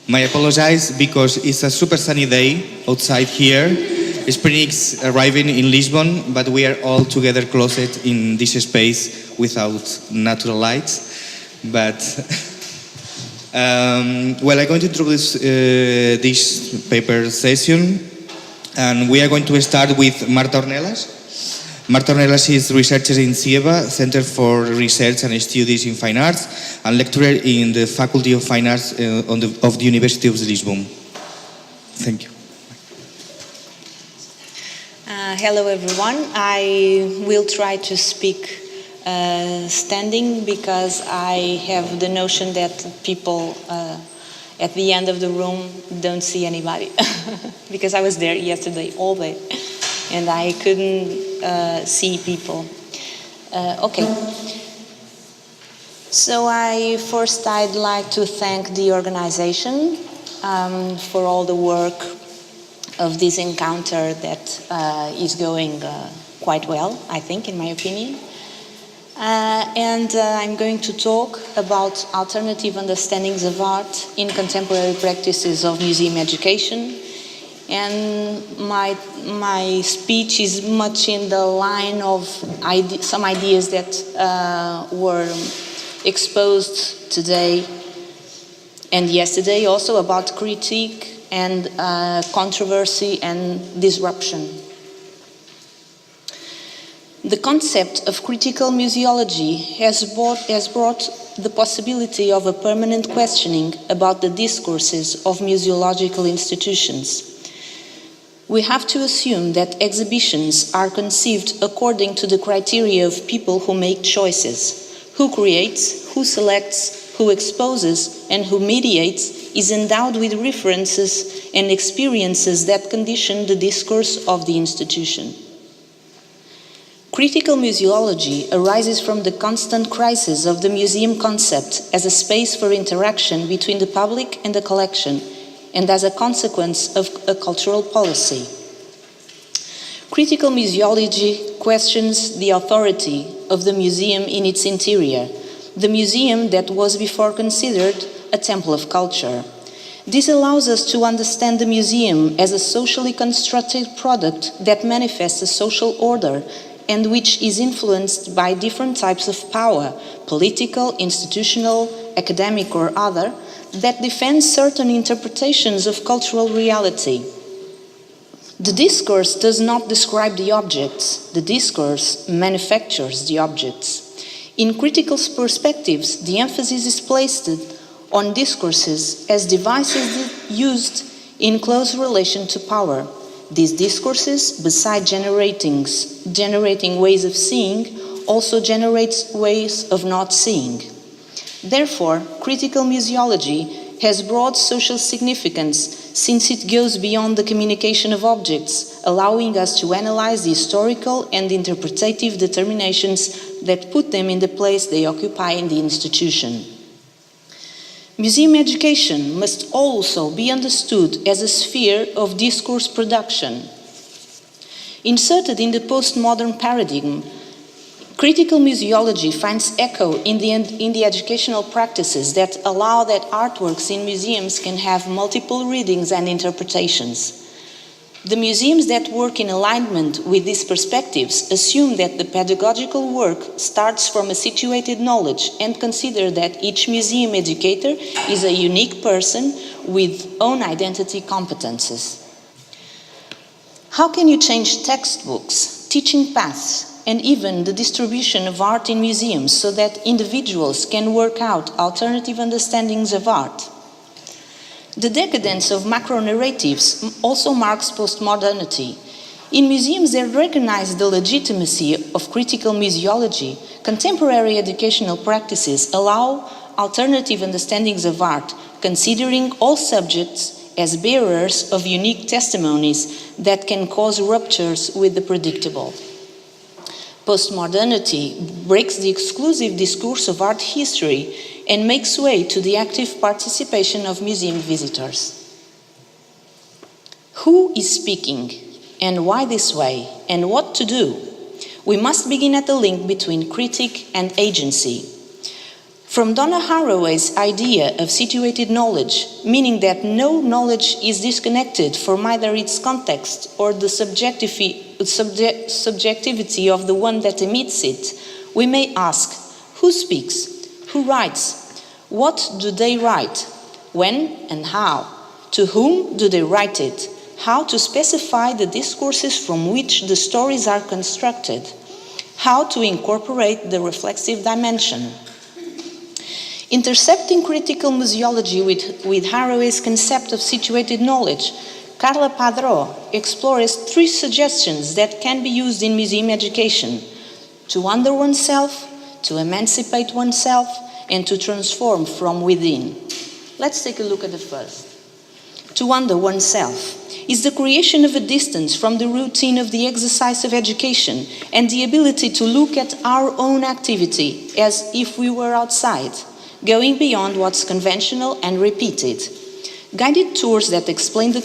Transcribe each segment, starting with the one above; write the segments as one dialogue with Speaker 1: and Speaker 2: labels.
Speaker 1: My apologize because it's a super sunny day outside here. Spring is arriving in Lisbon, but we are all together closet in this space without natural lights. But well, I'm going to introduce this paper session, and we are going to start with Marta Ornelas. Marta Ornelas is researcher in CIEBA, Center for Research and Studies in Fine Arts, and lecturer in the Faculty of Fine Arts of the University of Lisbon. Thank you.
Speaker 2: Hello everyone. I will try to speak standing because I have the notion that people at the end of the room don't see anybody because I was there yesterday all day and I couldn't see people. Okay. So I'd like to thank the organization for all the work of this encounter that is going quite well, I think, in my opinion. And I'm going to talk about alternative understandings of art in contemporary practices of museum education. And my speech is much in the line of some ideas that were exposed today and yesterday also about critique and controversy and disruption. The concept of critical museology has brought the possibility of a permanent questioning about the discourses of museological institutions. We have to assume that exhibitions are conceived according to the criteria of people who make choices, who creates, who selects, who exposes, and who mediates is endowed with references and experiences that condition the discourse of the institution. Critical museology arises from the constant crisis of the museum concept as a space for interaction between the public and the collection, and as a consequence of a cultural policy. Critical museology questions the authority of the museum in its interior, the museum that was before considered a temple of culture. This allows us to understand the museum as a socially constructed product that manifests a social order and which is influenced by different types of power, political, institutional, academic or other, that defend certain interpretations of cultural reality. The discourse does not describe the objects, the discourse manufactures the objects. In critical perspectives, the emphasis is placed on discourses as devices used in close relation to power. These discourses, besides generating ways of seeing, also generates ways of not seeing. Therefore, critical museology has broad social significance since it goes beyond the communication of objects, allowing us to analyze the historical and interpretative determinations that put them in the place they occupy in the institution. Museum education must also be understood as a sphere of discourse production. Inserted in the postmodern paradigm, critical museology finds echo in the educational practices that allow that artworks in museums can have multiple readings and interpretations. The museums that work in alignment with these perspectives assume that the pedagogical work starts from a situated knowledge and consider that each museum educator is a unique person with own identity competences. How can you change textbooks, teaching paths, and even the distribution of art in museums so that individuals can work out alternative understandings of art? The decadence of macro-narratives also marks postmodernity. In museums that recognize the legitimacy of critical museology, contemporary educational practices allow alternative understandings of art, considering all subjects as bearers of unique testimonies that can cause ruptures with the predictable. Postmodernity breaks the exclusive discourse of art history and makes way to the active participation of museum visitors. Who is speaking, and why this way, and what to do? We must begin at the link between critic and agency. From Donna Haraway's idea of situated knowledge, meaning that no knowledge is disconnected from either its context or the subjectivity of the one that emits it, we may ask, who speaks? Who writes? What do they write? When and how? To whom do they write it? How to specify the discourses from which the stories are constructed? How to incorporate the reflexive dimension? Intercepting critical museology with Haraway's concept of situated knowledge, Carla Padró explores 3 suggestions that can be used in museum education: to wonder oneself, to emancipate oneself, and to transform from within. Let's take a look at the first. To wonder oneself is the creation of a distance from the routine of the exercise of education and the ability to look at our own activity as if we were outside, going beyond what's conventional and repeated. Guided tours that explain the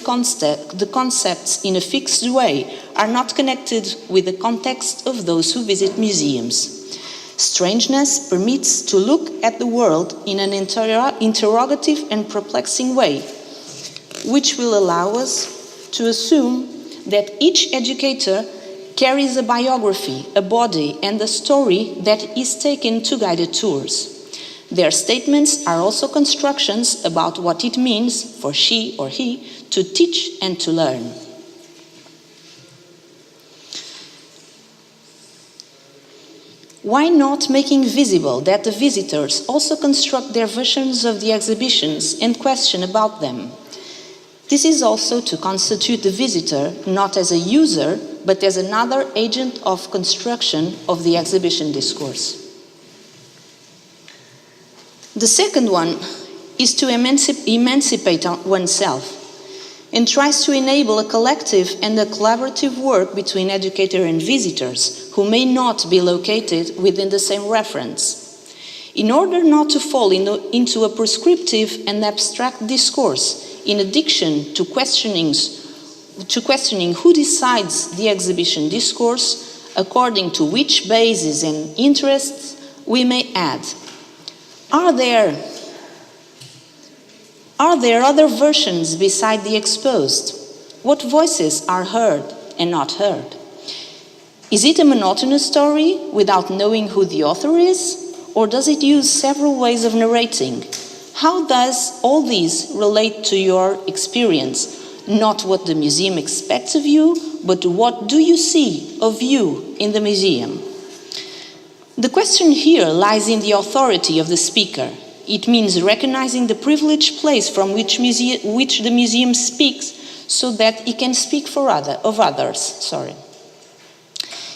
Speaker 2: concepts in a fixed way are not connected with the context of those who visit museums. Strangeness permits to look at the world in an interrogative and perplexing way, which will allow us to assume that each educator carries a biography, a body, and a story that is taken to guided tours. Their statements are also constructions about what it means for she or he to teach and to learn. Why not making visible that the visitors also construct their versions of the exhibitions and question about them? This is also to constitute the visitor not as a user, but as another agent of construction of the exhibition discourse. The second one is to emancipate oneself and tries to enable a collective and a collaborative work between educator and visitors who may not be located within the same reference. In order not to fall into a prescriptive and abstract discourse, in addition to questioning who decides the exhibition discourse, according to which bases and interests, we may add, Are there other versions beside the exposed? What voices are heard and not heard? Is it a monotonous story without knowing who the author is? Or does it use several ways of narrating? How does all these relate to your experience? Not what the museum expects of you, but what do you see of you in the museum? The question here lies in the authority of the speaker. It means recognizing the privileged place from which the museum speaks so that it can speak of others.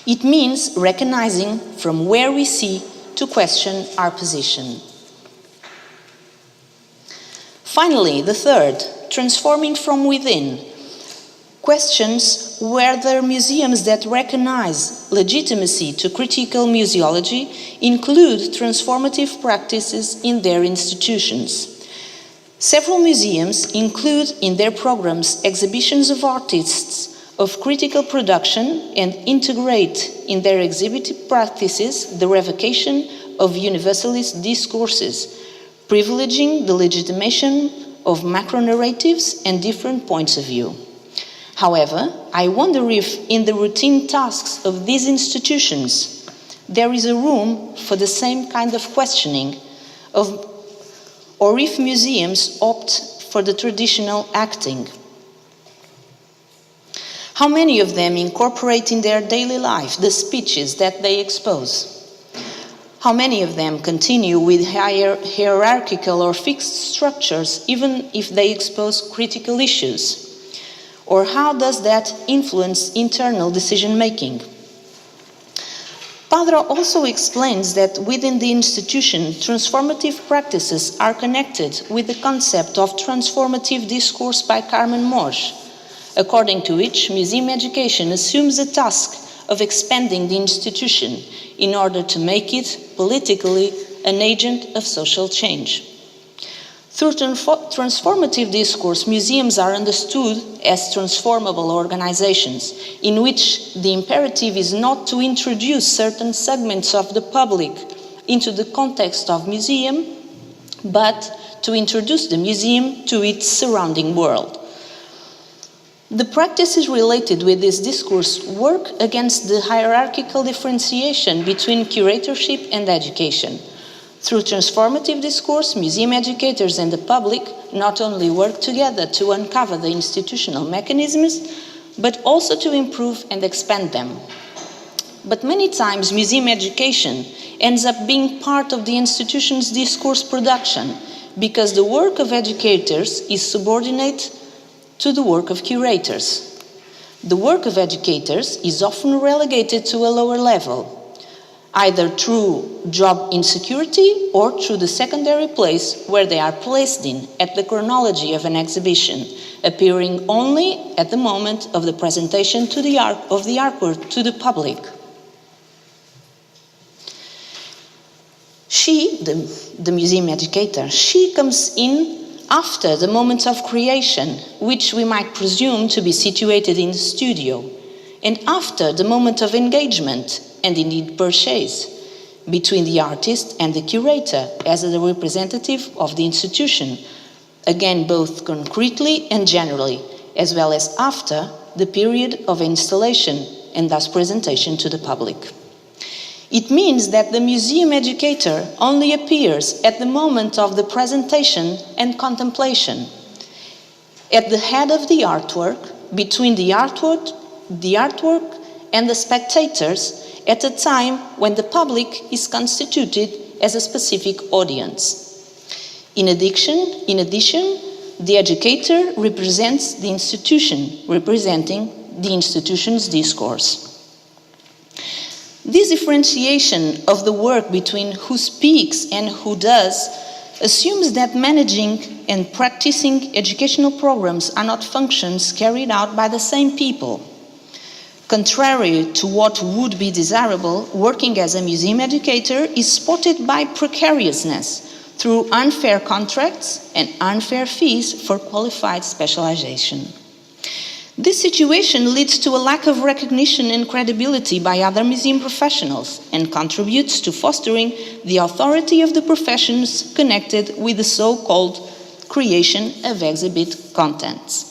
Speaker 2: It means recognizing from where we see to question our position. Finally, the third, transforming from within, questions whether museums that recognize legitimacy to critical museology include transformative practices in their institutions. Several museums include in their programs exhibitions of artists of critical production and integrate in their exhibitive practices the revocation of universalist discourses, privileging the legitimation of macro-narratives and different points of view. However, I wonder if in the routine tasks of these institutions, there is a room for the same kind of questioning, or if museums opt for the traditional acting. How many of them incorporate in their daily life the speeches that they expose? How many of them continue with hierarchical or fixed structures even if they expose critical issues? Or how does that influence internal decision-making? Padró also explains that within the institution, transformative practices are connected with the concept of transformative discourse by Carmen Morge, according to which museum education assumes the task of expanding the institution in order to make it politically an agent of social change. Through transformative discourse, museums are understood as transformable organizations in which the imperative is not to introduce certain segments of the public into the context of museum, but to introduce the museum to its surrounding world. The practices related with this discourse work against the hierarchical differentiation between curatorship and education. Through transformative discourse, museum educators and the public not only work together to uncover the institutional mechanisms, but also to improve and expand them. But many times, museum education ends up being part of the institution's discourse production because the work of educators is subordinate to the work of curators. The work of educators is often relegated to a lower level, either through job insecurity or through the secondary place where they are placed in at the chronology of an exhibition, appearing only at the moment of the presentation of the artwork to the public. She, the museum educator, she comes in after the moment of creation, which we might presume to be situated in the studio, and after the moment of engagement, and indeed purchase, between the artist and the curator as a representative of the institution, again both concretely and generally, as well as after the period of installation and thus presentation to the public. It means that the museum educator only appears at the moment of the presentation and contemplation, at the head of the artwork, between the artwork and the spectators, at a time when the public is constituted as a specific audience. In addition, the educator represents the institution, representing the institution's discourse. This differentiation of the work between who speaks and who does assumes that managing and practicing educational programs are not functions carried out by the same people. Contrary to what would be desirable, working as a museum educator is spotted by precariousness through unfair contracts and unfair fees for qualified specialization. This situation leads to a lack of recognition and credibility by other museum professionals and contributes to fostering the authority of the professions connected with the so-called creation of exhibit contents.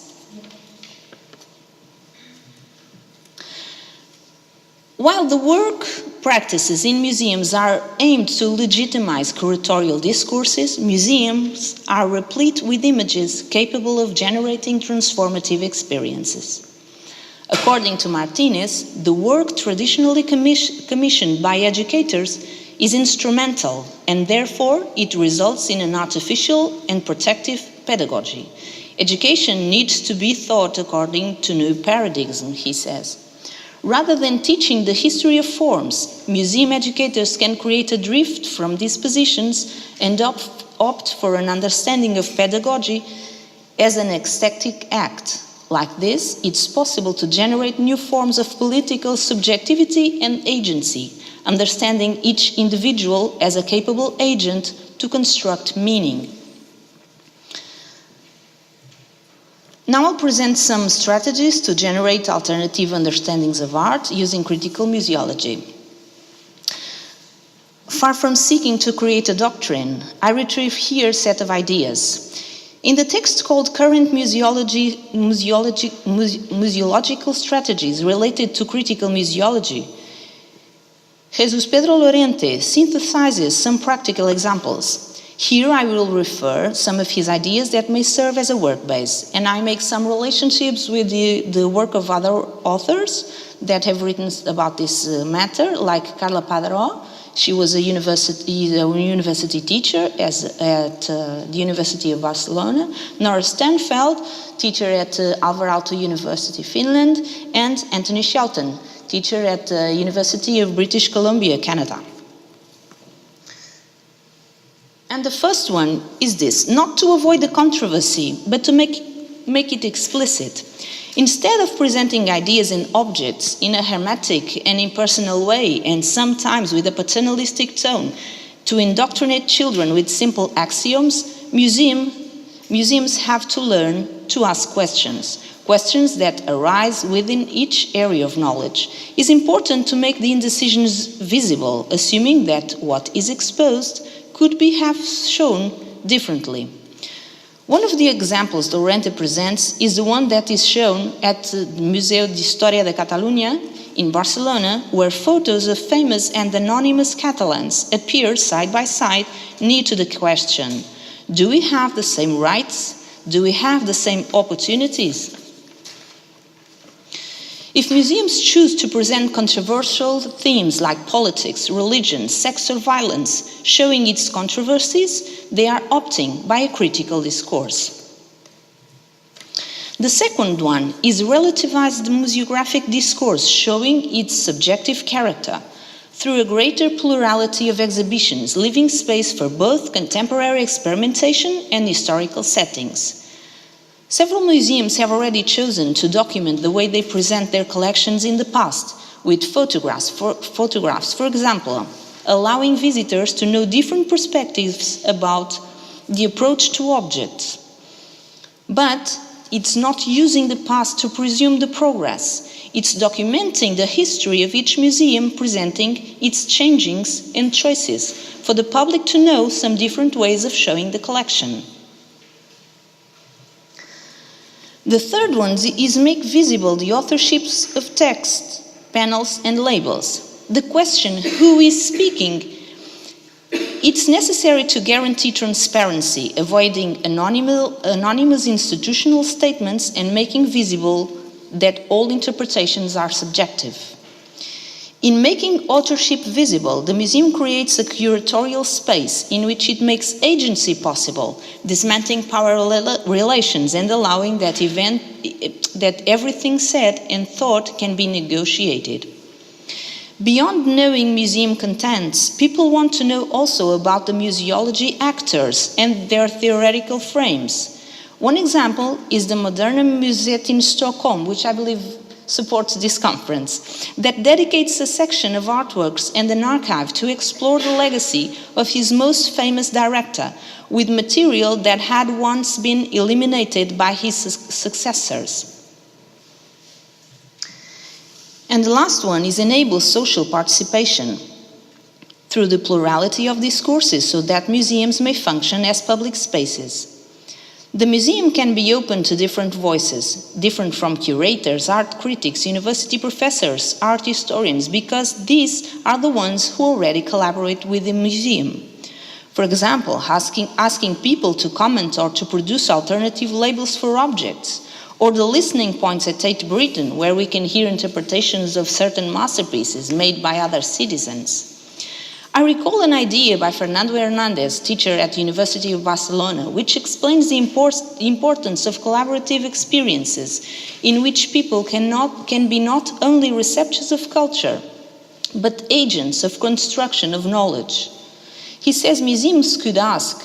Speaker 2: While the work practices in museums are aimed to legitimize curatorial discourses, museums are replete with images capable of generating transformative experiences. According to Martinez, the work traditionally commissioned by educators is instrumental, and therefore it results in an artificial and protective pedagogy. Education needs to be thought according to new paradigms, he says. Rather than teaching the history of forms, museum educators can create a drift from these positions and opt for an understanding of pedagogy as an ecstatic act. Like this, it's possible to generate new forms of political subjectivity and agency, understanding each individual as a capable agent to construct meaning. Now I'll present some strategies to generate alternative understandings of art using critical museology. Far from seeking to create a doctrine, I retrieve here a set of ideas. In the text called Current Museological Strategies Related to Critical Museology, Jesus Pedro Lorente synthesizes some practical examples. Here I will refer some of his ideas that may serve as a work base, and I make some relationships with the work of other authors that have written about this matter, like Carla Padró. She was a university teacher at the University of Barcelona. Nora Stanfeld, teacher at Alvar Aalto University, Finland, and Anthony Shelton, teacher at the University of British Columbia, Canada. And the first one is this: not to avoid the controversy, but to make it explicit. Instead of presenting ideas and objects in a hermetic and impersonal way, and sometimes with a paternalistic tone, to indoctrinate children with simple axioms, museums have to learn to ask questions. questions that arise within each area of knowledge. It's important to make the indecisions visible, assuming that what is exposed could be have shown differently. One of the examples Dorrente presents is the one that is shown at the Museu de História de Catalunya in Barcelona, where photos of famous and anonymous Catalans appear side by side near to the question, do we have the same rights? Do we have the same opportunities? If museums choose to present controversial themes like politics, religion, sex or violence, showing its controversies, they are opting by a critical discourse. The second one is relativized museographic discourse, showing its subjective character through a greater plurality of exhibitions, leaving space for both contemporary experimentation and historical settings. Several museums have already chosen to document the way they present their collections in the past, with photographs, for example, allowing visitors to know different perspectives about the approach to objects. But it's not using the past to presume the progress. It's documenting the history of each museum, presenting its changings and choices for the public to know some different ways of showing the collection. The third one is make visible the authorships of text, panels, and labels. The question, who is speaking? It's necessary to guarantee transparency, avoiding anonymous institutional statements and making visible that all interpretations are subjective. In making authorship visible, the museum creates a curatorial space in which it makes agency possible, dismantling power relations and allowing that everything said and thought can be negotiated. Beyond knowing museum contents, people want to know also about the museology actors and their theoretical frames. One example is the Moderna Museet in Stockholm, which I believe supports this conference, that dedicates a section of artworks and an archive to explore the legacy of his most famous director, with material that had once been eliminated by his successors. And the last one is enable social participation through the plurality of discourses so that museums may function as public spaces. The museum can be open to different voices, different from curators, art critics, university professors, art historians, because these are the ones who already collaborate with the museum. For example, asking people to comment or to produce alternative labels for objects, or the listening points at Tate Britain, where we can hear interpretations of certain masterpieces made by other citizens. I recall an idea by Fernando Hernandez, teacher at the University of Barcelona, which explains the importance of collaborative experiences in which people can be not only receptors of culture, but agents of construction of knowledge. He says museums could ask,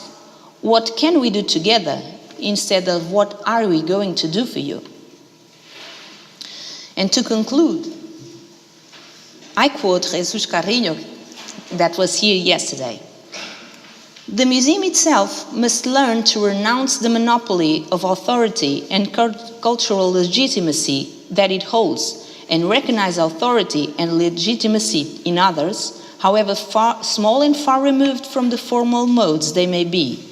Speaker 2: what can we do together, instead of what are we going to do for you? And to conclude, I quote Jesus Carrillo, that was here yesterday. The museum itself must learn to renounce the monopoly of authority and cultural legitimacy that it holds, and recognize authority and legitimacy in others, however small and far removed from the formal modes they may be.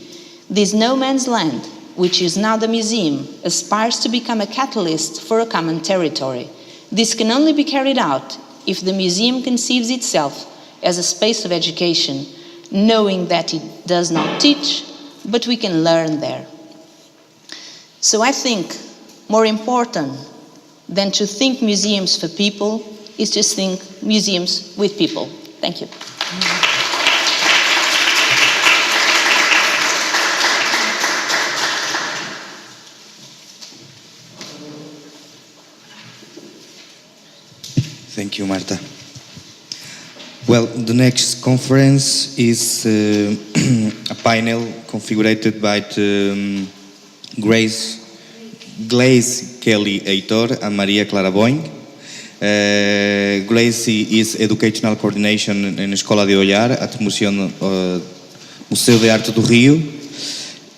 Speaker 2: This no man's land, which is now the museum, aspires to become a catalyst for a common territory. This can only be carried out if the museum conceives itself as a space of education, knowing that it does not teach, but we can learn there. So I think more important than to think museums for people is to think museums with people. Thank you.
Speaker 1: Thank you, Marta. Well, the next conference is a panel configured by Gleyce, Kelly, Heitor, and Maria Clara Boing. Gleyce is Educational Coordination in Escola de Olhar at Museu de Arte do Rio.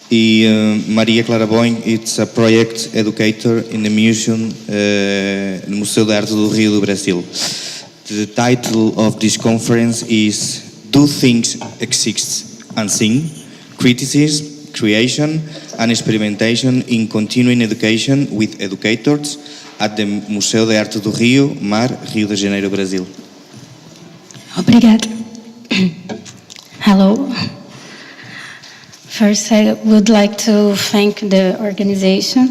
Speaker 1: E Maria Clara Boing, it's a project educator in the museum, no Museu de Arte do Rio do Brasil. The title of this conference is Do Things Exist Unseen? Criticism, Creation and Experimentation in Continuing Education with Educators at the Museu de Arte do Rio, MAR, Rio de Janeiro, Brasil.
Speaker 3: Obrigada. Hello. First, I would like to thank the organization.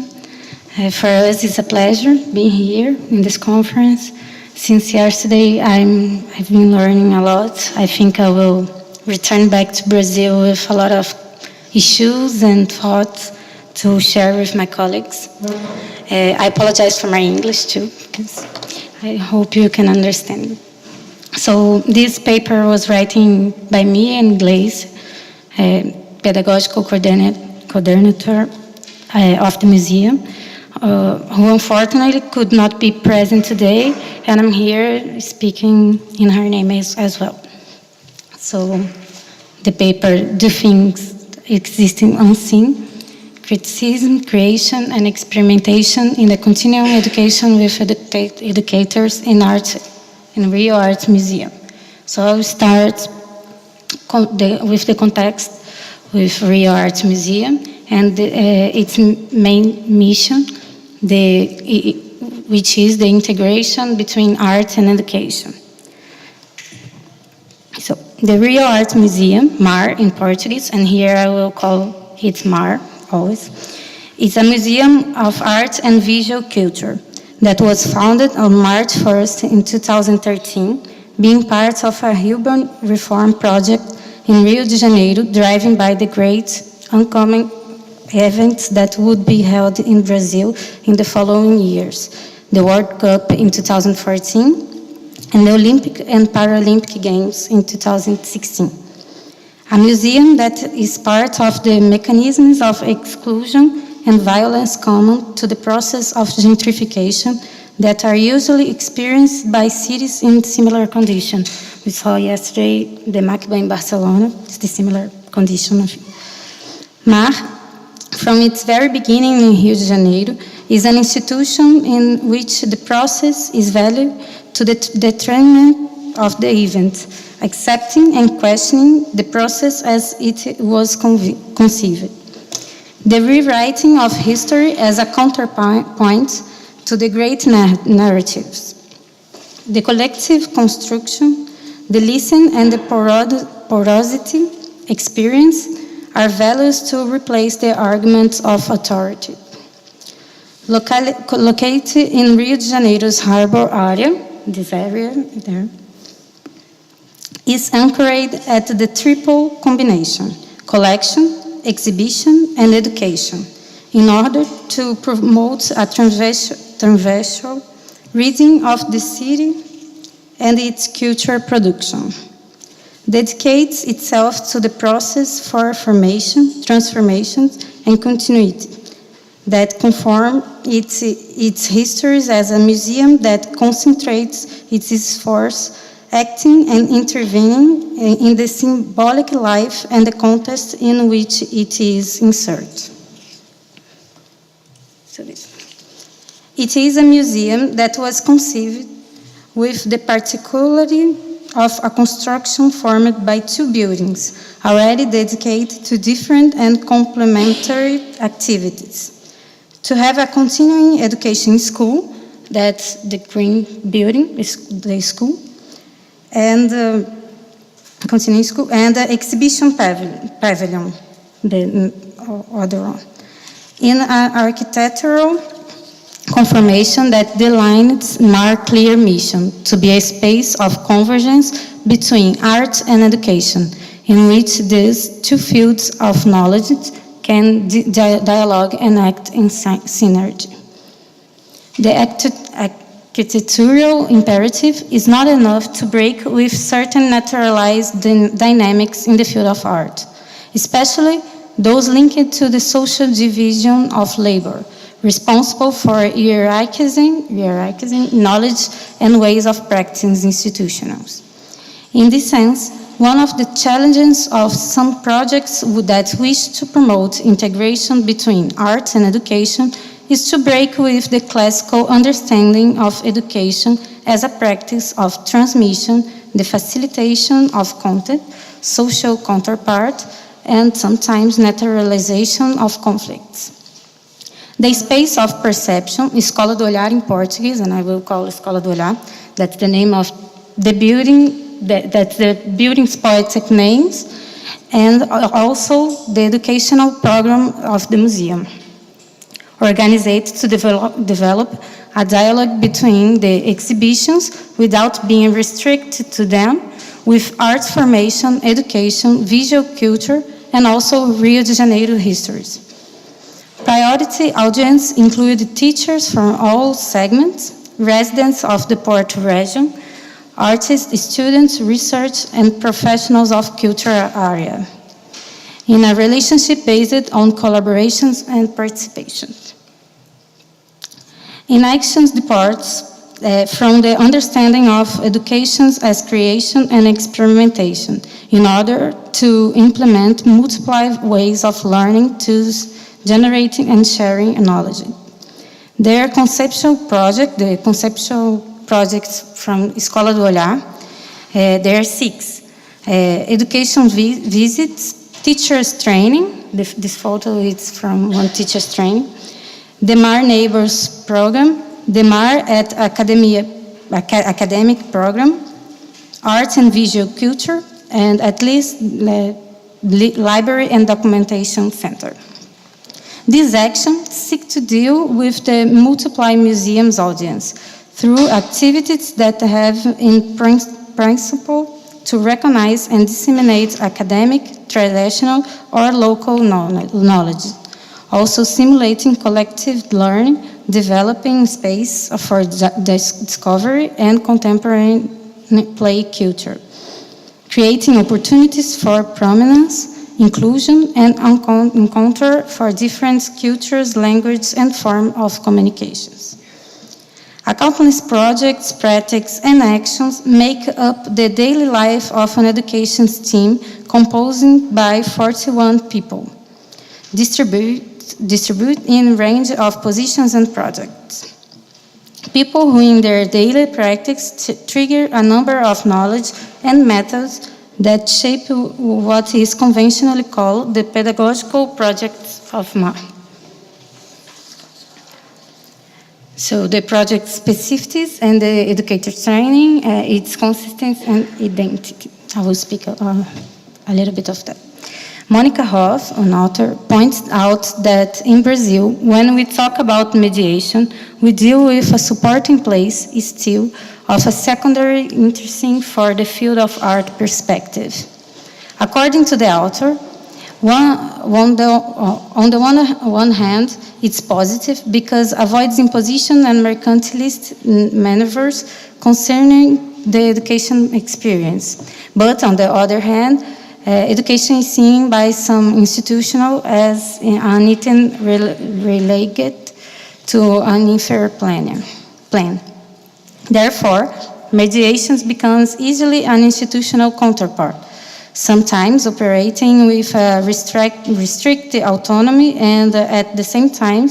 Speaker 3: For us, it's a pleasure being here in this conference. Since yesterday, I've been learning a lot. I think I will return back to Brazil with a lot of issues and thoughts to share with my colleagues. I apologize for my English too, because I hope you can understand. So this paper was written by me and Gleyce, pedagogical coordinator of the museum, who unfortunately could not be present today, and I'm here speaking in her name as well. So the paper, Do Things Existing Unseen? Criticism, Creation and Experimentation in the Continuing Education with Educators in Art in Rio Art Museum. So I'll start with the context with Rio Art Museum and its main mission, which is the integration between art and education. So the Rio Art Museum, MAR in Portuguese, and here I will call it MAR always, is a museum of art and visual culture that was founded on March 1st in 2013, being part of a urban reform project in Rio de Janeiro, driven by the great oncoming events that would be held in Brazil in the following years, the World Cup in 2014 and the Olympic and Paralympic Games in 2016. A museum that is part of the mechanisms of exclusion and violence common to the process of gentrification that are usually experienced by cities in similar conditions. We saw yesterday the MACBA in Barcelona, it's the similar condition. MAR, from its very beginning in Rio de Janeiro, is an institution in which the process is valued to the detriment of the event, accepting and questioning the process as it was conceived. The rewriting of history as a counterpoint to the great narratives. The collective construction, the listen and the porosity experience are values to replace the arguments of authority. Located in Rio de Janeiro's harbor area, this area there, is anchored at the triple combination, collection, exhibition, and education, in order to promote a transversal reading of the city and its culture production. Dedicates itself to the process for formation, transformations, and continuity that conform its histories as a museum that concentrates its force acting and intervening in the symbolic life and the context in which it is inserted. It is a museum that was conceived with the particularity of a construction formed by two buildings, already dedicated to different and complementary activities. To have a continuing education school, that's the green building, is the school, and continuing school, and the exhibition pavilion, the other one, in an architectural confirmation that delined MAR's clear mission to be a space of convergence between art and education, in which these two fields of knowledge can dialogue and act in synergy. The architectural imperative is not enough to break with certain naturalized dynamics in the field of art, especially those linked to the social division of labor, responsible for hierarchizing knowledge and ways of practicing institutions. In this sense, one of the challenges of some projects that wish to promote integration between art and education is to break with the classical understanding of education as a practice of transmission, the facilitation of content, social counterpart, and sometimes naturalization of conflicts. The space of perception, Escola do Olhar in Portuguese, and I will call Escola do Olhar, that's the name of the building, that's the building's poetic names, and also the educational program of the museum, organized to develop a dialogue between the exhibitions without being restricted to them, with arts formation, education, visual culture, and also Rio de Janeiro histories. Priority audience include teachers from all segments, residents of the Porto region, artists, students, research, and professionals of cultural area, in a relationship based on collaborations and participation. In actions departs from the understanding of education as creation and experimentation, in order to implement multiple ways of learning, tools, generating and sharing knowledge. Their conceptual project, the conceptual projects from Escola do Olhar, there are 6. Education visits, teachers training, this photo is from one teacher's training, the MAR Neighbors program, the MAR at academic program, arts and visual culture, and at least the library and documentation center. These actions seek to deal with the multiple museums audience through activities that have in principle to recognize and disseminate academic, traditional, or local knowledge, also simulating collective learning, developing space for discovery and contemporary play culture, creating opportunities for prominence, inclusion, and encounter for different cultures, languages, and forms of communications. Countless projects, practices, and actions make up the daily life of an education team composed by 41 people, distribute in a range of positions and projects. People who in their daily practice trigger a number of knowledge and methods that shape what is conventionally called the pedagogical projects of MAR. So the project specificities and the educator training, its consistency and identity. I will speak a little bit of that. Monica Hoff, an author, points out that in Brazil, when we talk about mediation, we deal with a supporting place still of a secondary interesting for the field of art perspective. According to the author, on the one hand, it's positive because avoids imposition and mercantilist maneuvers concerning the education experience. But on the other hand, education is seen by some institutional as an item related to an unfair plan. Therefore, mediation becomes easily an institutional counterpart, sometimes operating with restricted autonomy and at the same time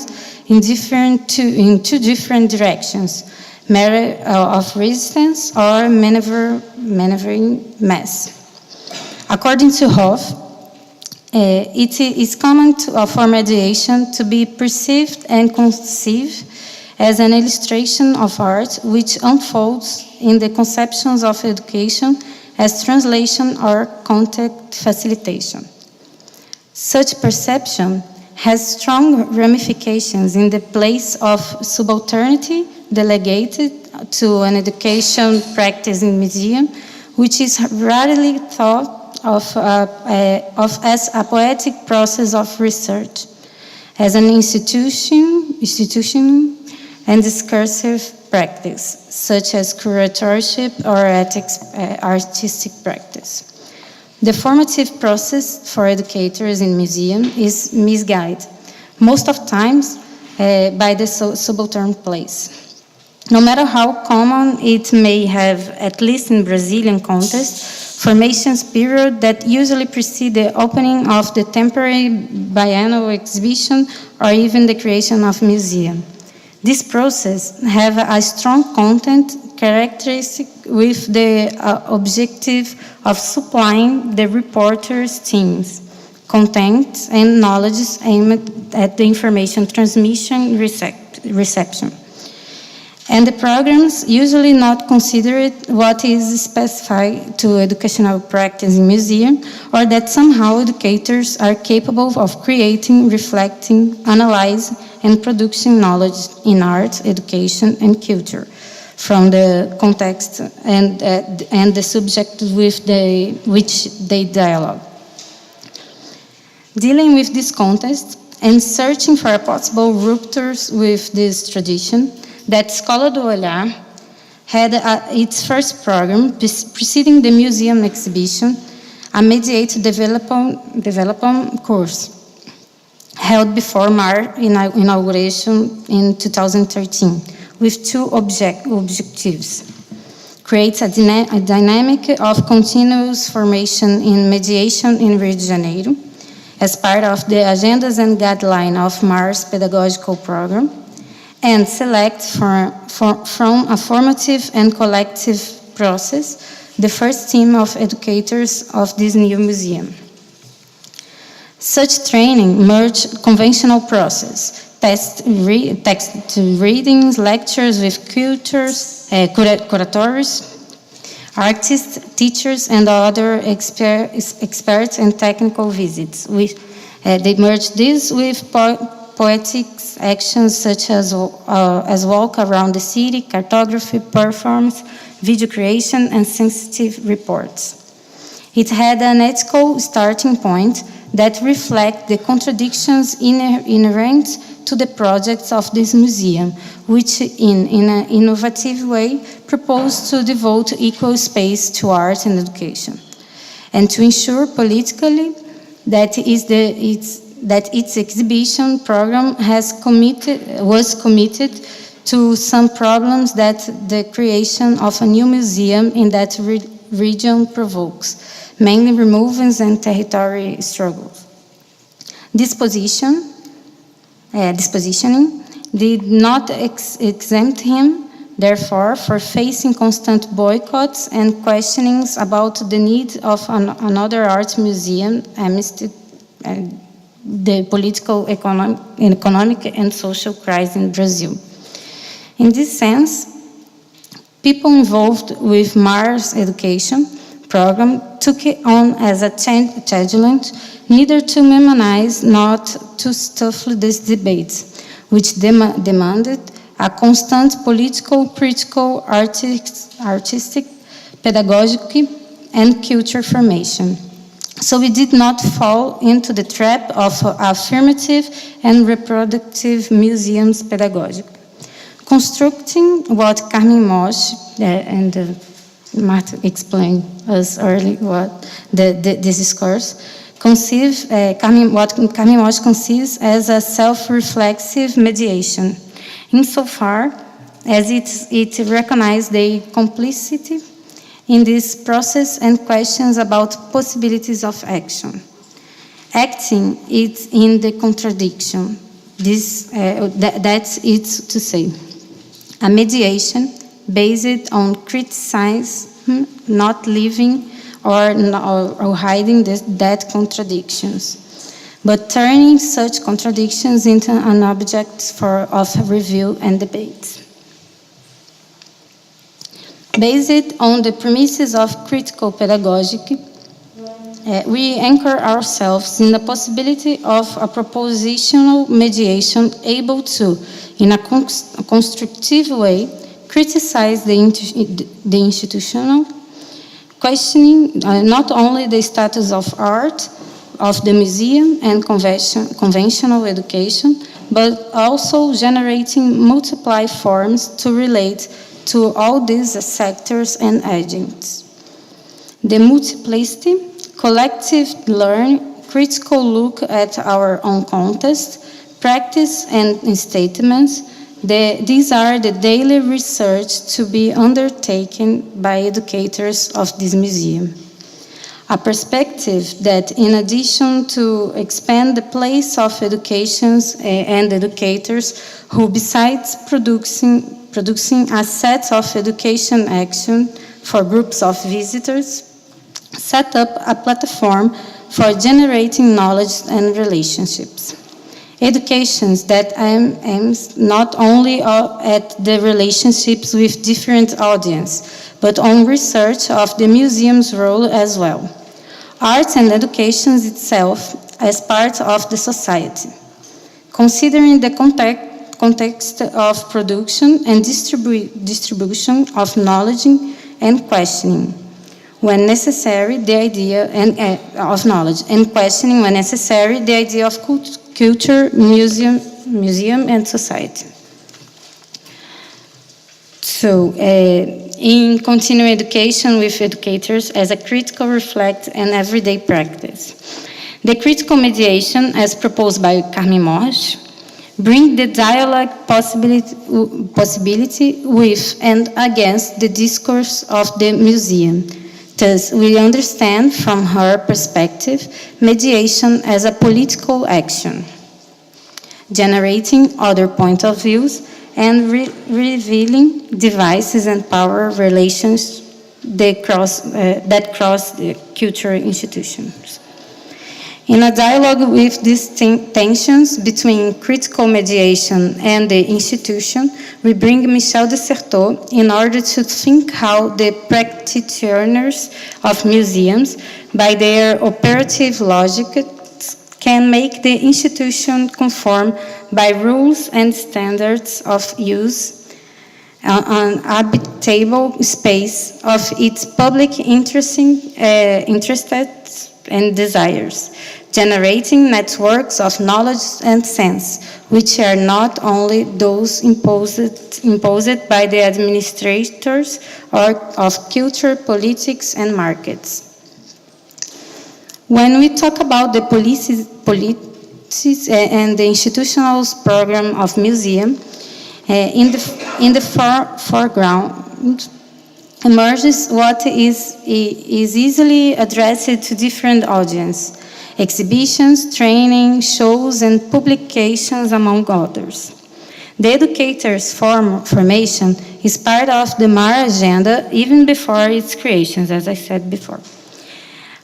Speaker 3: in two different directions, matter of resistance or maneuvering mass. According to Hoff, it is common for mediation to be perceived and conceived as an illustration of art which unfolds in the conceptions of education as translation or contact facilitation. Such perception has strong ramifications in the place of subalternity delegated to an education practice in museum, which is rarely thought of as a poetic process of research, as an institution and discursive practice, such as curatorship or artistic practice. The formative process for educators in museum is misguided, most of times by the subaltern place. No matter how common it may have, at least in Brazilian context, formations period that usually precede the opening of the temporary biennial exhibition or even the creation of a museum. This process has a strong content characteristic with the objective of supplying the reporter's themes, content, and knowledge aimed at the information transmission reception. And the programs usually not consider what is specified to educational practice in museum, or that somehow educators are capable of creating, reflecting, analyzing, and producing knowledge in art, education, and culture from the context and the subject with which they dialogue. Dealing with this context and searching for possible ruptures with this tradition, that Escola do Olhar had its first program preceding the museum exhibition, a mediate development course held before MAR inauguration in 2013 with two objectives. Creates a dynamic of continuous formation in mediation in Rio de Janeiro as part of the agendas and guidelines of MAR's pedagogical program, and select from a formative and collective process the first team of educators of this new museum. Such training merged conventional process, text readings, lectures with curators, artists, teachers, and other experts and technical visits. They merged this with poetic actions such as walk around the city, cartography, performance, video creation, and sensitive reports. It had an ethical starting point that reflect the contradictions inherent to the projects of this museum, which in an innovative way proposed to devote equal space to art and education, and to ensure politically that its exhibition program was committed to some problems that the creation of a new museum in that region provokes, mainly removals and territory struggles. This positioning did not exempt him, therefore, for facing constant boycotts and questionings about the need of another art museum amidst the political, economic, and social crisis in Brazil. In this sense, people involved with MAR's education program took it on as a challenge neither to minimize nor to stifle these debates, which demanded a constant political, critical, artistic, pedagogic, and culture formation. So we did not fall into the trap of affirmative and reproductive museums pedagogy. Constructing what Carmen Mosch and Marta explained us earlier, what this discourse conceives, what Carmen Mosch conceives as a self-reflexive mediation, insofar as it recognizes the complicity in this process and questions about possibilities of action. Acting is in the contradiction. That's it to say. A mediation based on criticizing, not living or hiding that contradictions, but turning such contradictions into an object of review and debate. Based on the premises of critical pedagogy, we anchor ourselves in the possibility of a propositional mediation able to, in a constructive way, criticize the institutional, questioning not only the status of art, of the museum and conventional education, but also generating multiple forms to relate to all these sectors and agents. The multiplicity, collective learn, critical look at our own context, practice and statements, these are the daily research to be undertaken by educators of this museum. a perspective that, in addition to expand the place of educations and educators who, besides producing a set of education action for groups of visitors, set up a platform for generating knowledge and relationships. Educations that aims not only at the relationships with different audience, but on research of the museum's role as well. Art and education itself as part of the society. Considering the context of production and distribution of knowledge and questioning, when necessary, the idea of knowledge, and questioning when necessary the idea of culture, museum and society. So, in continuing education with educators as a critical reflect and everyday practice. The critical mediation, as proposed by Carmen Morris, bring the dialogue possibility with and against the discourse of the museum. Thus, we understand from her perspective mediation as a political action, generating other point of views and revealing devices and power relations that cross the cultural institutions. In a dialogue with these tensions between critical mediation and the institution, we bring Michel de Certeau in order to think how the practitioners of museums, by their operative logic, can make the institution conform by rules and standards of use an habitable space of its public interests and desires, generating networks of knowledge and sense, which are not only those imposed by the administrators of culture, politics, and markets. When we talk about the policies and the institutional program of museum, in the foreground emerges what is easily addressed to different audiences: exhibitions, training, shows, and publications, among others. The educator's formation is part of the MAR agenda even before its creation, as I said before.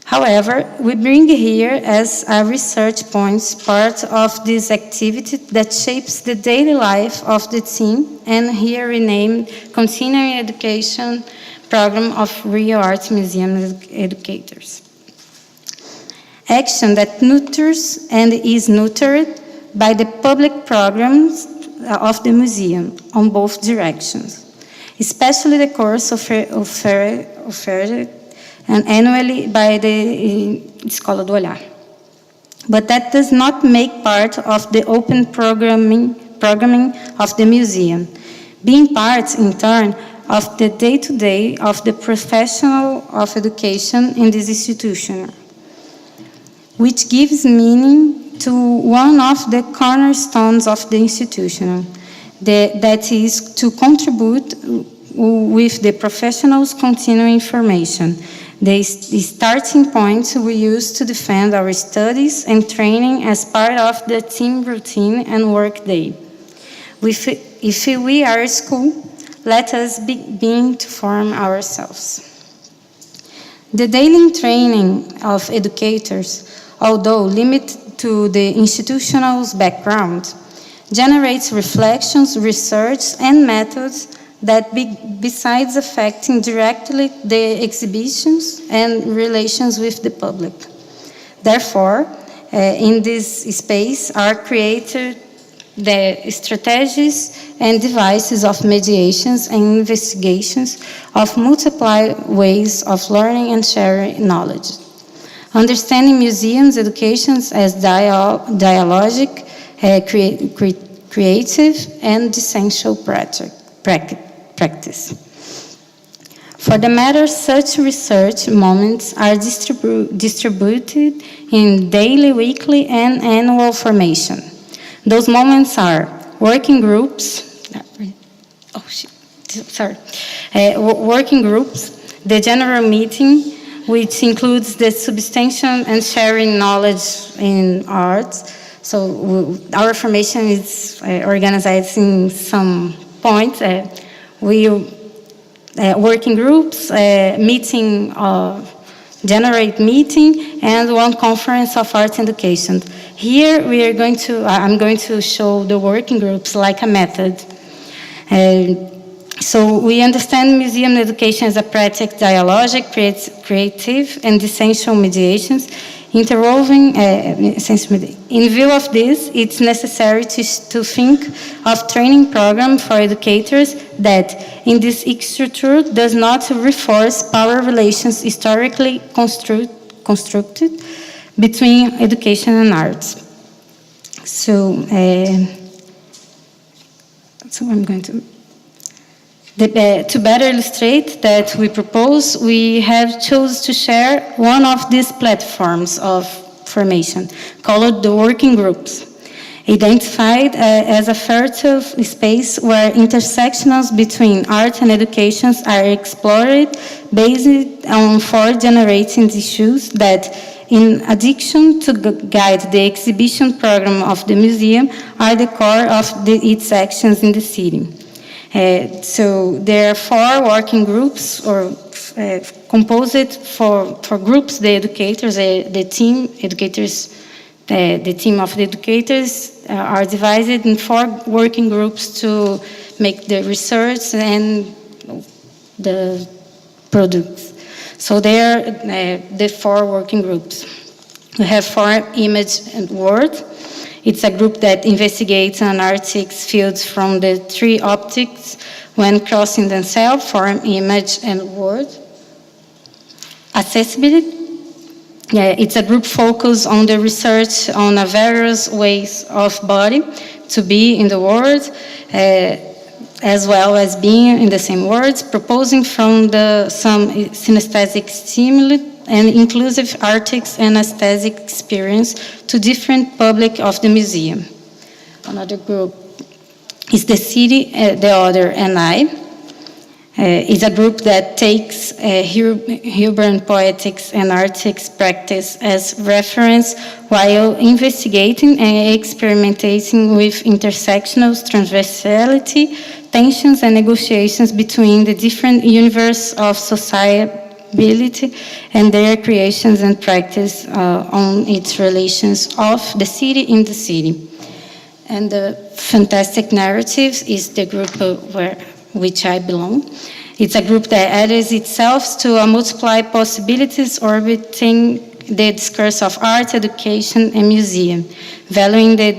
Speaker 3: However, we bring here as a research point part of this activity that shapes the daily life of the team, and here renamed Continuing Education Program of Rio Art Museum Educators. Action that nurtures and is nurtured by the public programs of the museum on both directions, especially the course offered and annually by the Escola do Olhar. But that does not make part of the open programming of the museum, being part, in turn, of the day-to-day of the professional of education in this institution, which gives meaning to one of the cornerstones of the institution, that is to contribute with the professionals' continuing information, the starting point we use to defend our studies and training as part of the team routine and work day. If we are a school, let us begin to form ourselves. The daily training of educators, although limited to the institutional's background, generates reflections, research, and methods that, besides affecting directly the exhibitions and relations with the public. Therefore, in this space are created the strategies and devices of mediations and investigations of multiple ways of learning and sharing knowledge. Understanding museums, educations as dialogic, creative, and essential practice. For the matter, such research moments are distributed in daily, weekly, and annual formation. Those moments are working groups, working groups, the general meeting, which includes the substantiation and sharing knowledge in arts. So our formation is organized in some points. We working groups, meeting, generate meeting, and one conference of art education. Here we are going to, I'm going to show the working groups like a method. So we understand museum education as a practice, dialogic, creative, and essential mediations, interwoven. In view of this, it's necessary to think of training program for educators that, in this structure, does not reinforce power relations historically constructed between education and arts. So I'm going to. To better illustrate that we propose, we have chosen to share one of these platforms of formation, called the working groups, identified as a fertile space where intersections between art and education are explored based on four generating issues that, in addition to guide the exhibition program of the museum, are the core of its actions in the city. So there are four working groups, or composed for groups, the educators, the team educators, the team of the educators are divided in four working groups to make the research and the products. So there are the four working groups. We have form, image, and word. It's a group that investigates an artist's fields from the three optics when crossing themselves, form, image, and word. Accessibility. It's a group focused on the research on a various ways of body to be in the world, as well as being in the same words, proposing from some synesthetic stimuli and inclusive artists and aesthetic experience to different public of the museum. Another group is the city, the other, and I. Is a group that takes urban poetics and artists practice as reference while investigating and experimenting with intersectional transversality, tensions and negotiations between the different universe of sociability and their creations and practice on its relations of the city in the city. And the fantastic narratives is the group which I belong. It's a group that adds itself to a multiply possibilities orbiting the discourse of art, education, and museum, valuing the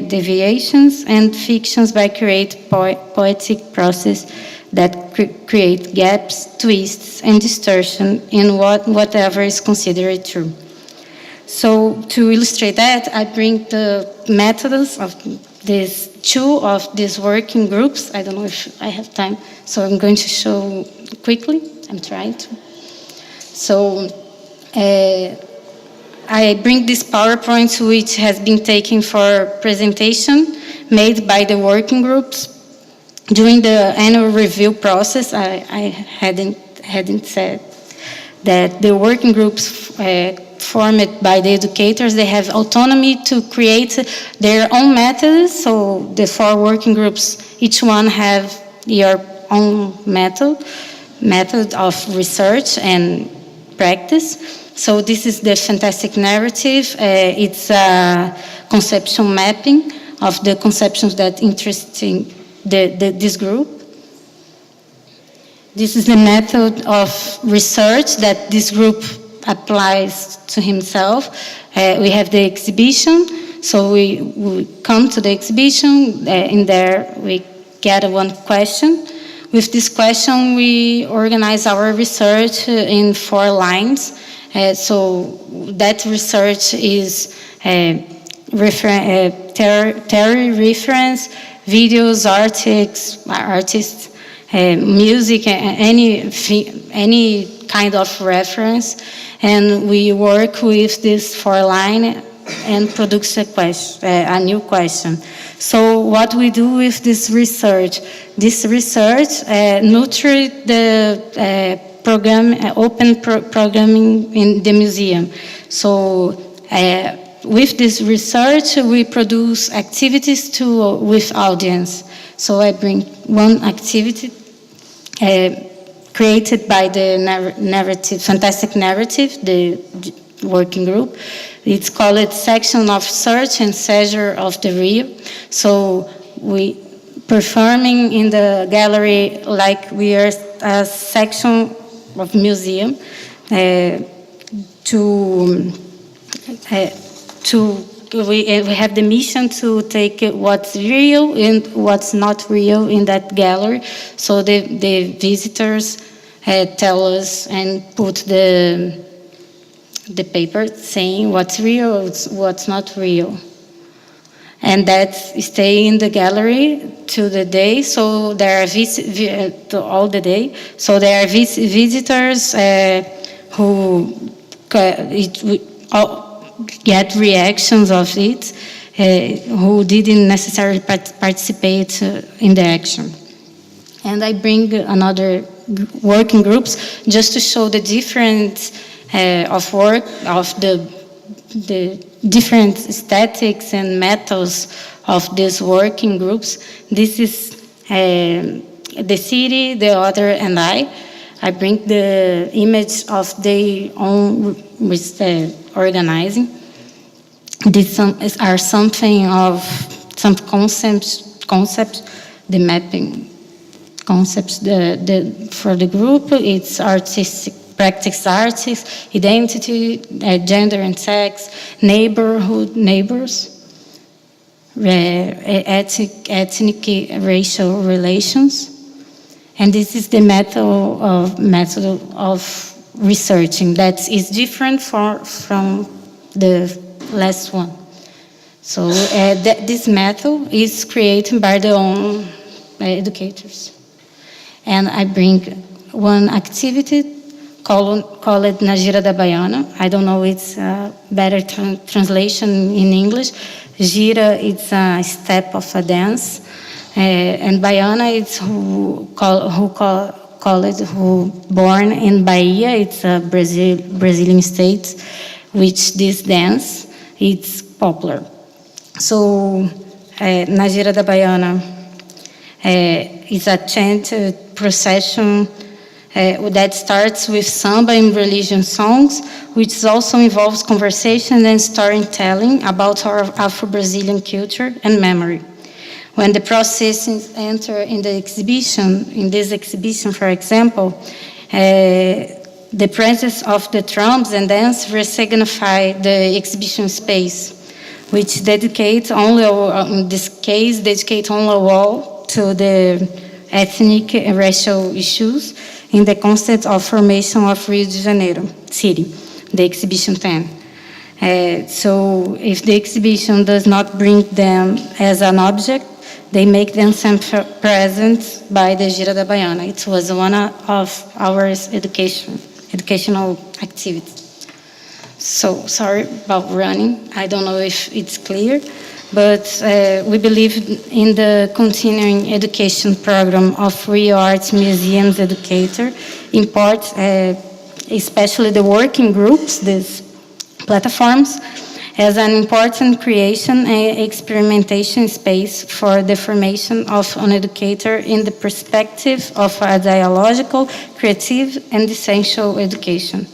Speaker 3: deviations and fictions by create poetic process that create gaps, twists, and distortion in whatever is considered true. So to illustrate that, I bring the methods of these two of these working groups. I don't know if I have time, so I'm going to show quickly. I'm trying to. So I bring this PowerPoint, which has been taken for presentation made by the working groups. During the annual review process, I hadn't said that the working groups formed by the educators, they have autonomy to create their own methods. So the four working groups, each one have your own method of research and practice. So this is the fantastic narrative. It's a conceptual mapping of the conceptions that interest this group. This is the method of research that this group applies to himself. We have the exhibition, so we come to the exhibition. In there, we get one question. With this question, we organize our research in 4 lines. So that research is theory reference, videos, artists, music, any kind of reference, and we work with this 4 line and produce a new question. So what we do with this research nurture the programming in the museum. So with this research, we produce activities with audience. So I bring one activity created by the narrative, fantastic narrative, the working group. It's called Section of Search and Seizure of the Rio. So we performing in the gallery like we are a section of museum we have the mission to take what's real and what's not real in that gallery. So the visitors tell us and put the paper saying what's real, what's not real. And that stay in the gallery to the day, so there are all the day. So there are visitors who get reactions of it, who didn't necessarily participate in the action. And I bring another working groups just to show the difference of work of the different aesthetics and methods of these working groups. This is the city, the other, and I. I bring the image of their own organizing. These are something of some concepts, the mapping concepts for the group. It's artistic practice, artists, identity, gender and sex, neighbors, ethnic, racial relations. And this is the method of researching that is different from the last one. So this method is created by the own educators. And I bring one activity called Na Gira da Baiana. I don't know its better translation in English. Gira, it's a step of a dance. And Baiana, it's who born in Bahia. It's a Brazilian state, which this dance it's popular. So Na Gira da Baiana is a chant procession that starts with samba and religion songs, which also involves conversation and storytelling about our Afro-Brazilian culture and memory. When the processions enter in the exhibition, in this exhibition, for example, the presence of the drums and dance re-signify the exhibition space, which dedicate only, in this case, dedicate only a wall to the ethnic and racial issues in the concept of formation of Rio de Janeiro city, the exhibition 10. So if the exhibition does not bring them as an object, they make them present by the Gira da Baiana. It was one of our educational activities. So sorry about running. I don't know if it's clear, but we believe in the continuing education program of Rio Arts Museums Educator, in part, especially the working groups, these platforms, as an important creation and experimentation space for the formation of an educator in the perspective of a dialogical, creative, and essential education.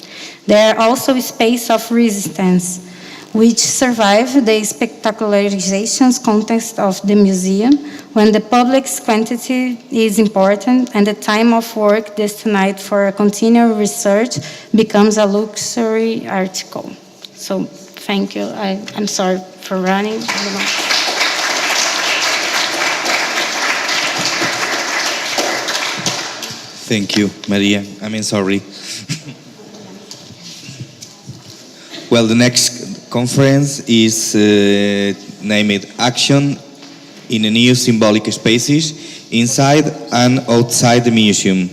Speaker 3: They are also a space of resistance, which survive the spectacularization context of the museum when the public's quantity is important and the time of work destined for a continual research becomes a luxury article. So, thank you. I'm sorry for running.
Speaker 1: Thank you, Maria. Sorry. Well, the next conference is named Action in a New Symbolic Spaces Inside and Outside the Museum.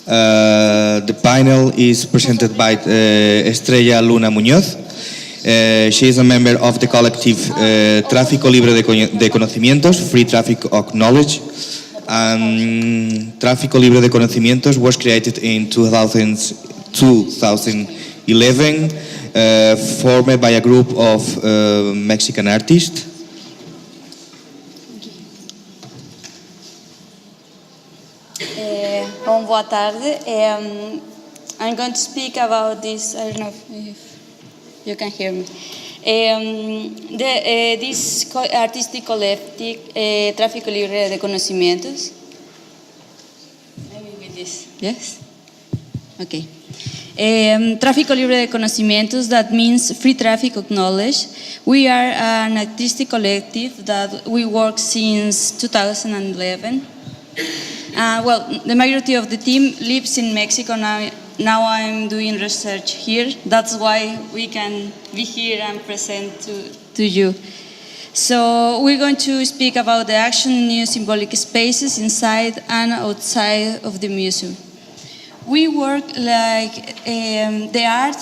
Speaker 1: The panel is presented by Estrella Luna Muñoz. She is a member of the collective TRÁFICO LÍBRE DE CONOCIMIENTOS, Free Traffic of Knowledge, and Tráfico Libre de Conocimientos was created in 2011, formed by a group of Mexican artists.
Speaker 4: Boa tarde. I'm going to speak about this. I don't know if you can hear me. This artistic collective, Tráfico Libre de Conocimientos. Maybe with this. Yes? Okay. Tráfico Libre de Conocimientos, that means free traffic of knowledge. We are an artistic collective that we work since 2011. Well, the majority of the team lives in Mexico now. Now I'm doing research here. That's why we can be here and present to you. So we're going to speak about the action in new symbolic spaces inside and outside of the museum. We work like the art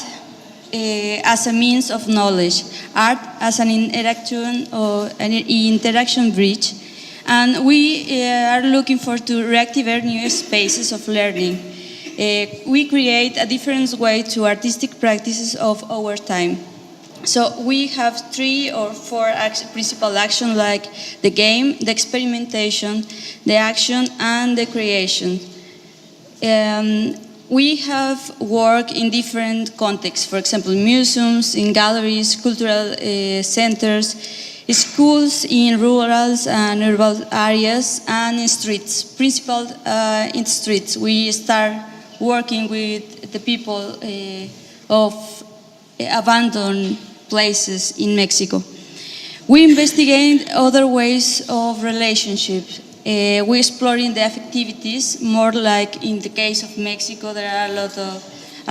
Speaker 4: as a means of knowledge, art as an interaction or an interaction bridge, and we are looking for to reactivate new spaces of learning. We create a different way to artistic practices of our time. So we have 3 or 4 principal actions like the game, the experimentation, the action, and the creation. We have work in different contexts, for example, museums, in galleries, cultural centers, schools in rural and urban areas, and in streets. Principal in streets, we start working with the people of abandoned places in Mexico. We investigate other ways of relationships. We're exploring the affectivities, more like in the case of Mexico, there are a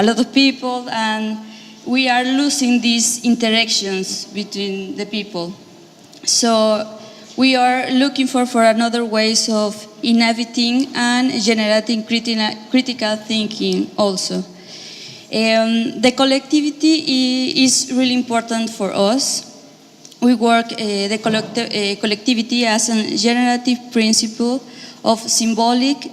Speaker 4: lot of people, and we are losing these interactions between the people. So we are looking for another ways of inhabiting and generating critical thinking also. The collectivity is really important for us. We work the collectivity as a generative principle of symbolic,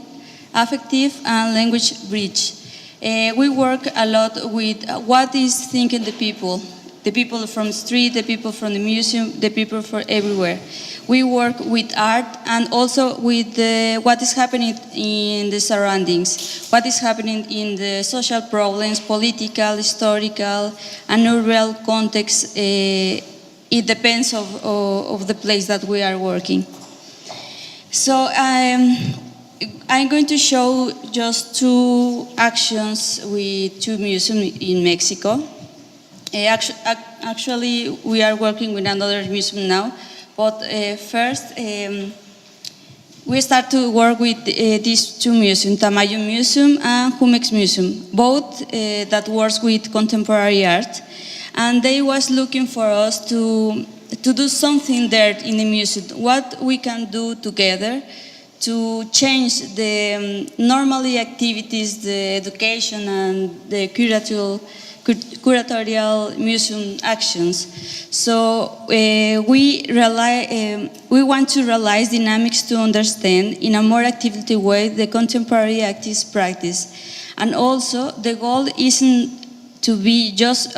Speaker 4: affective, and language bridge. We work a lot with what is thinking the people from the street, the people from the museum, the people from everywhere. We work with art and also with what is happening in the surroundings, what is happening in the social problems, political, historical, and urban context. It depends of the place that we are working. So I'm going to show just 2 actions with 2 museums in Mexico. Actually, we are working with another museum now, but first we start to work with these 2 museums, Tamayo Museum and Jumex Museum, both that works with contemporary art, and they was looking for us to do something there in the museum, what we can do together to change the normally activities, the education and the curatorial museum actions. So we want to realize dynamics to understand in a more activity way the contemporary artist practice. And also the goal isn't to be just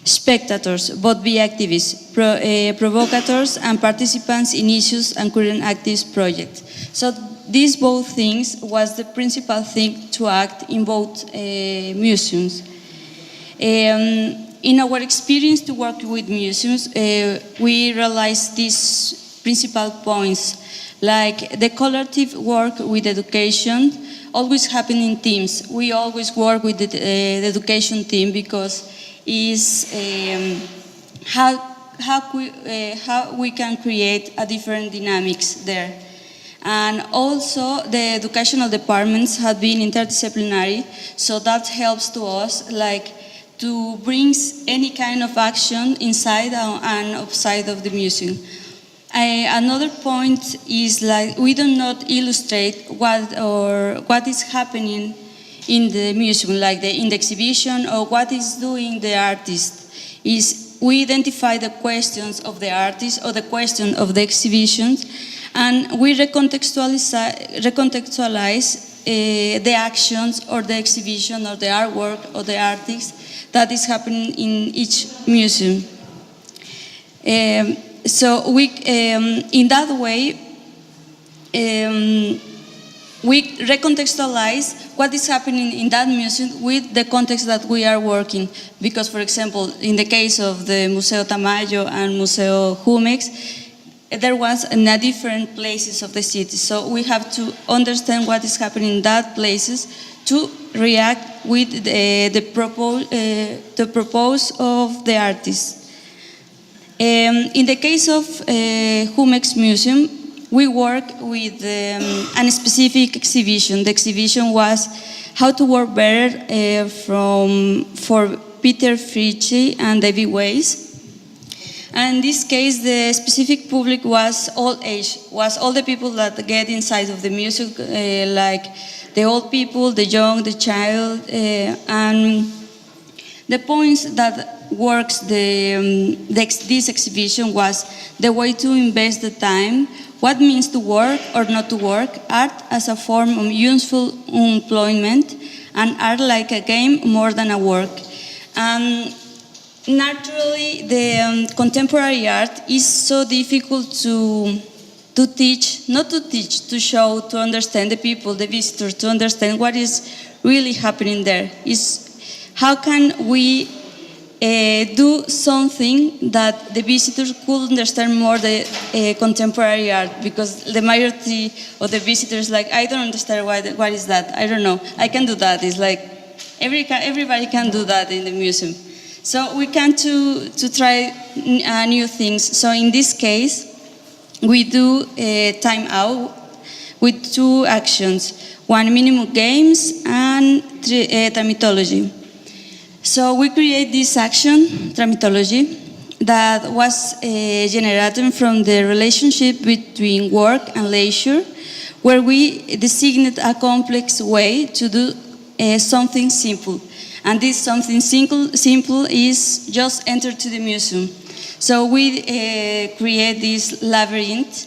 Speaker 4: spectators, but be activists, provocators and participants in issues and current activist projects. So these both things was the principal thing to act in both museums. In our experience to work with museums, we realized these principal points, like the collaborative work with education always happen in teams. We always work with the education team because is how we can create a different dynamics there. And also the educational departments have been interdisciplinary, so that helps to us like to bring any kind of action inside and outside of the museum. Another point is like we do not illustrate what is happening in the museum, like in the exhibition, or what is doing the artist. Is we identify the questions of the artist or the question of the exhibitions, and we recontextualize the actions or the exhibition or the artwork or the artists that is happening in each museum. So we, in that way, we recontextualize what is happening in that museum with the context that we are working. Because, for example, in the case of the Museo Tamayo and Museo Jumex, there was in a different places of the city. So we have to understand what is happening in that places to react with the propose of the artist. In the case of Jumex Museum, we work with a specific exhibition. The exhibition was How to Work Better for Peter Fritsche and David Weiss. And in this case, the specific public was all age, was all the people that get inside of the museum, like the old people, the young, the child, and the points that works this exhibition was the way to invest the time, what means to work or not to work, art as a form of useful employment, and art like a game more than a work. Naturally, the contemporary art is so difficult to teach, not to teach, to show, to understand the people, the visitors, to understand what is really happening there. Is how can we do something that the visitors could understand more the contemporary art, because the majority of the visitors like, I don't understand what is that, I don't know, I can do that. It's like everybody can do that in the museum. So we can to try new things. So in this case, we do time out with 2 actions, 1 minimum games and tramitology. So we create this action, tramitology, that was generated from the relationship between work and leisure, where we designate a complex way to do something simple. And this something simple is just enter to the museum. So we create this labyrinth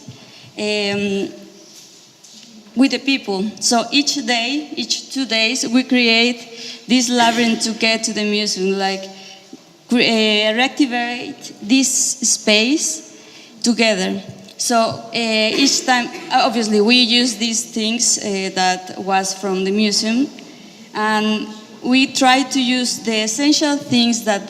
Speaker 4: with the people. So each day, each 2 days, we create this labyrinth to get to the museum, like reactivate this space together. So each time, obviously, we use these things that was from the museum, and we try to use the essential things that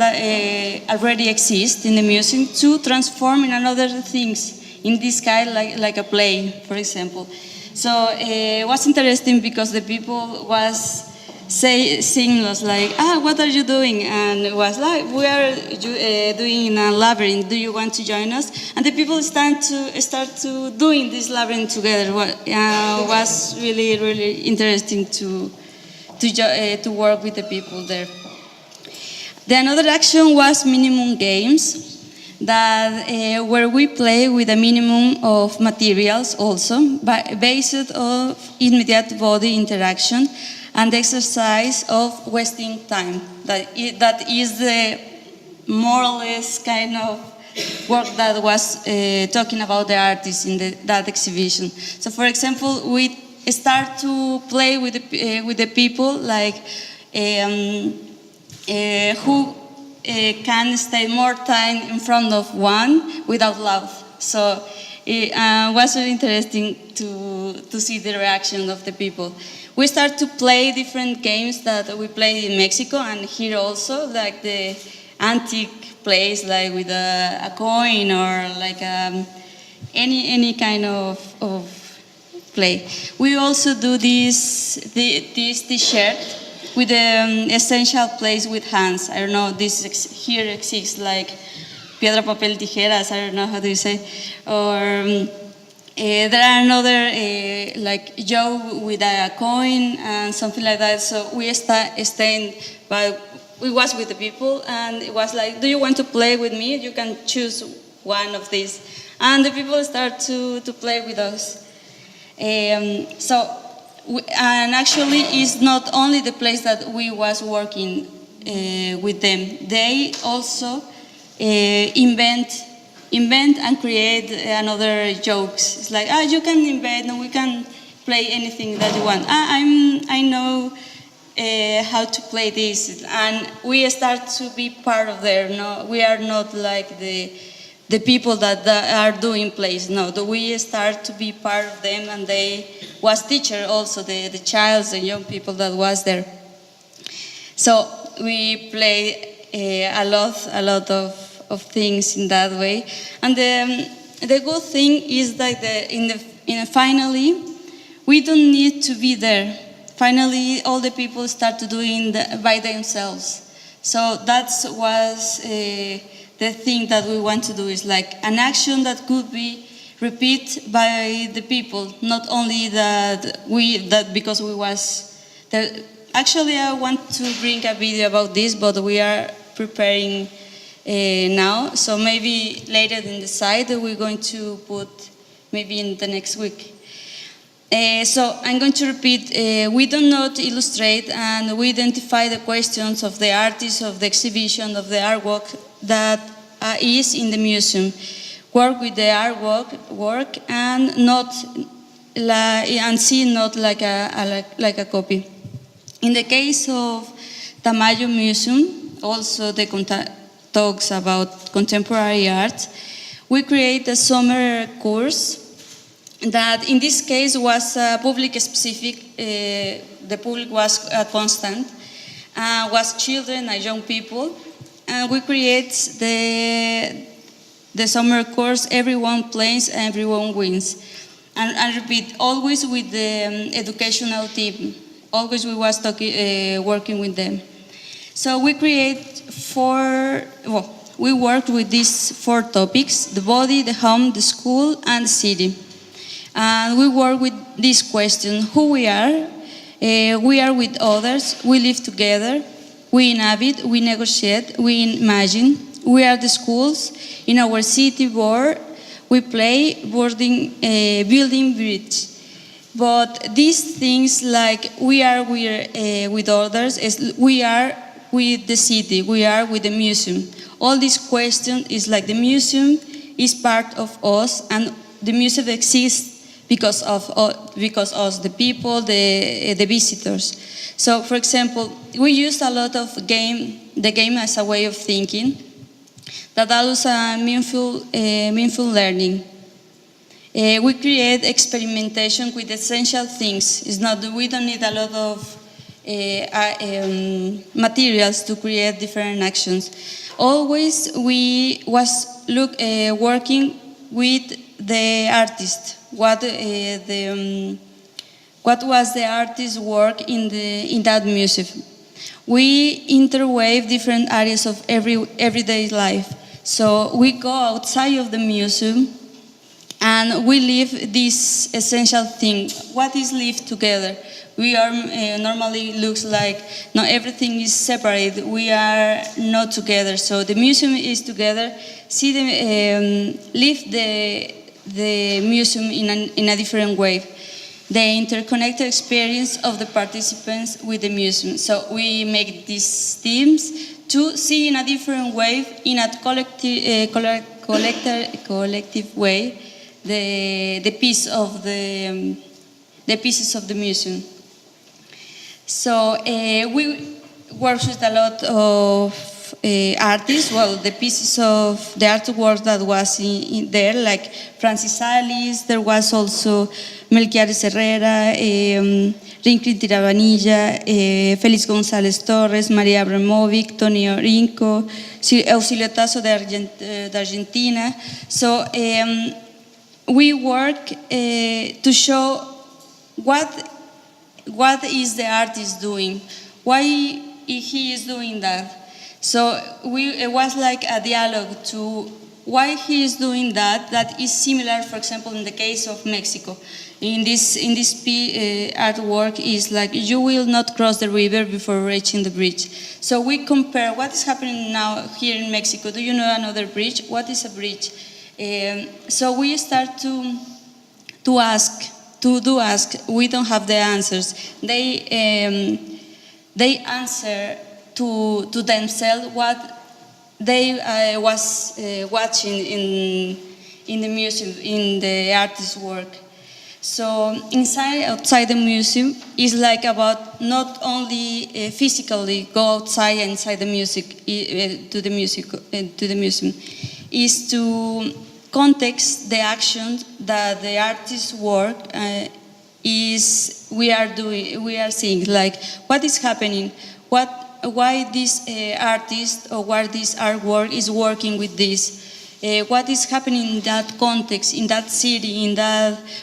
Speaker 4: already exist in the museum to transform in another things, in this kind, like a play, for example. So it was interesting because the people was saying us like, what are you doing? And it was like, we are doing a labyrinth. Do you want to join us? And the people start to doing this labyrinth together. Was really, really interesting to work with the people there. The another action was minimum games, that where we play with a minimum of materials also, based on immediate body interaction and the exercise of wasting time. That is the more or less kind of work that was talking about the artists in that exhibition. So, for example, we start to play with the people, like who can stay more time in front of one without love. So it was really interesting to see the reaction of the people. We start to play different games that we played in Mexico and here also, like the antique plays, like with a coin or like any kind of play. We also do this T-shirt with the essential plays with hands. I don't know, this here exists like piedra, papel, tijeras, I don't know how do you say. Or there are another like Joe with a coin and something like that. So we stayed, but we was with the people and it was like, do you want to play with me? You can choose one of these. And the people start to play with us. And actually it's not only the place that we was working with them. They also invent invent and create another jokes. It's like, you can invent, and we can play anything that you want. I know how to play this, and we start to be part of there. No, we are not like the people that are doing plays. No, we start to be part of them, and they was teacher also, the child, the young people that was there. So we play a lot of things in that way, and the good thing is that finally we don't need to be there. Finally, all the people start to doing by themselves. So that was the thing that we want to do, is like an action that could be repeated by the people, not only because we was there. Actually, I want to bring a video about this, but we are preparing now. So maybe later in the site we're going to put maybe in the next week. So I'm going to repeat, we do not illustrate and we identify the questions of the artist, of the exhibition, of the artwork that is in the museum. Work with the artwork and see not like a copy. In the case of Tamayo Museum, also the talks about contemporary art, we create a summer course that in this case was public specific. The public was constant, was children and young people, and we create the summer course. Everyone plays, everyone wins, and repeat, always with the educational team. Always we was working with them. So we we worked with these 4 topics: the body, the home, the school, and the city. And we work with this question: who we are with others, we live together, we inhabit, we negotiate, we imagine, we are the schools, in our city board, we play, building bridge. But these things like we are with others, we are with the city, we are with the museum. All this question is like the museum is part of us, and the museum exists because of us, the people, the visitors. So, for example, we use a lot of the game as a way of thinking that allows a meaningful learning. We create experimentation with essential things. We don't need a lot of materials to create different actions. Always we was working with the artist. What was the artist's work in that museum? We interweave different areas of everyday life. So we go outside of the museum and we live this essential thing. What is live together? We are normally looks like not everything is separate. We are not together. So the museum is together. Live the museum in a different way. The interconnected experience of the participants with the museum. So we make these teams to see in a different way, in a collective way, the pieces of the museum. So we work with a lot of artists. Well, the pieces of the artwork that was in there, like Francis Alice, there was also Melquiades Herrera, Rinclin Tiravanilla, Félix González Torres, María Abramovic, Tony Orinco, Auxilio Tasso de Argentina. So we work to show what is the artist doing, why he is doing that. So it was like a dialogue to why he is doing that is similar, for example, in the case of Mexico. In this artwork is like, you will not cross the river before reaching the bridge. So we compare what is happening now here in Mexico. Do you know another bridge? What is a bridge? So we start to ask. We don't have the answers. They answer to themselves what they was watching in the museum, in the artist's work. So outside the museum is like about not only physically go outside inside the to the museum, is to context the actions that the artist's work we are seeing, like what is happening, why this artist or why this artwork is working with this. What is happening in that context, in that city,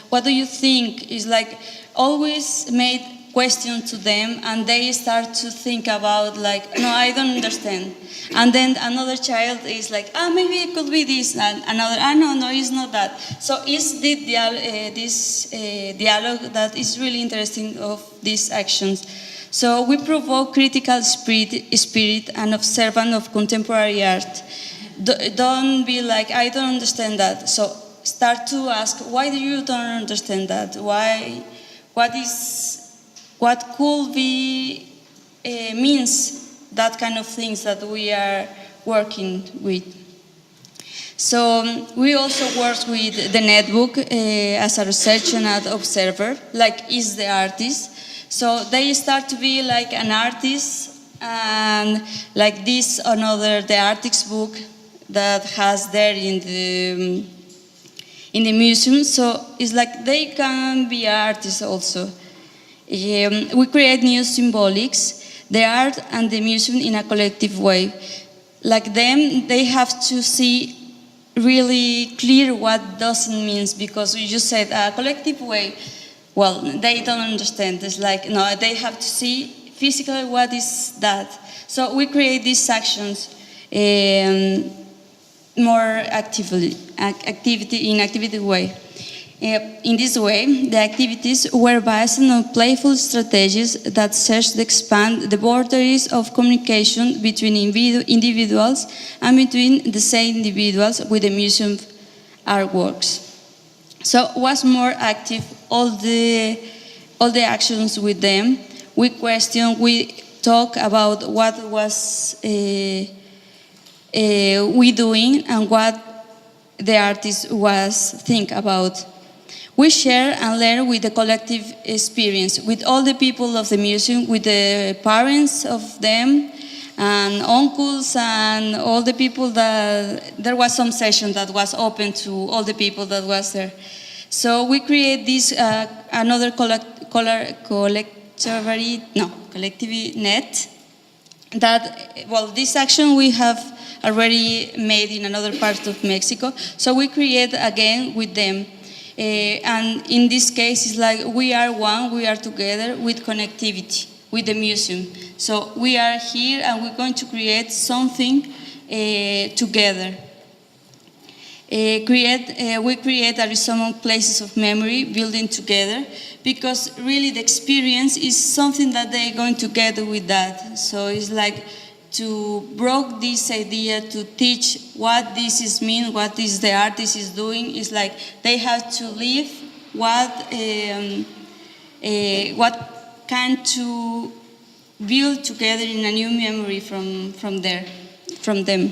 Speaker 4: what do you think? Is like always made questions to them, and they start to think about like, no, I don't understand. And then another child is like, maybe it could be this, and another, no, it's not that. So it's this dialogue that is really interesting of these actions. So we provoke critical spirit and observant of contemporary art. Don't be like, I don't understand that. So start to ask, why do you don't understand that? What could be means that kind of things that we are working with. So we also work with the netbook as a researcher and observer, like is the artist. So they start to be like an artist, and like this another, the artist book that has there in the museum. So it's like they can be artists also. We create new symbolics, the art and the museum in a collective way. Like them, they have to see really clear what doesn't mean, because we just said a collective way. Well, they don't understand. It's like, no, they have to see physically what is that. So we create these actions more activity way. In this way, the activities were based on playful strategies that searched to expand the boundaries of communication between individuals and between the same individuals with the museum artworks. So was more active all the actions with them. We question, we talk about what was we doing and what the artist was think about. We share and learn with the collective experience, with all the people of the museum, with the parents of them, and uncles, and all the people that, there was some session that was open to all the people that was there. So we create this, another collective net, that, well, this action we have already made in another part of Mexico, so we create again with them. And in this case, it's like we are one, we are together with connectivity, with the museum. So we are here and we're going to create something together. We create a resummon places of memory, building together, because really the experience is something that they're going to get with that. So it's like to broke this idea, to teach what this is mean, what is the artist is doing. Is like they have to live what can to build together in a new memory from them.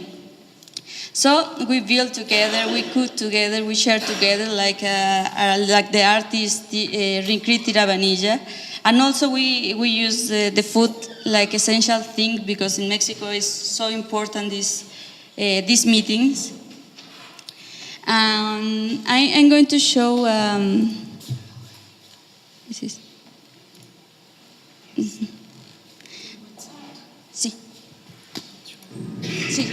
Speaker 4: So we build together, we cook together, we share together, like the artist Rincriti Rabanilla. And also we use the food like essential thing, because in Mexico it's so important these meetings. I'm going to show this is. Sí. Sí.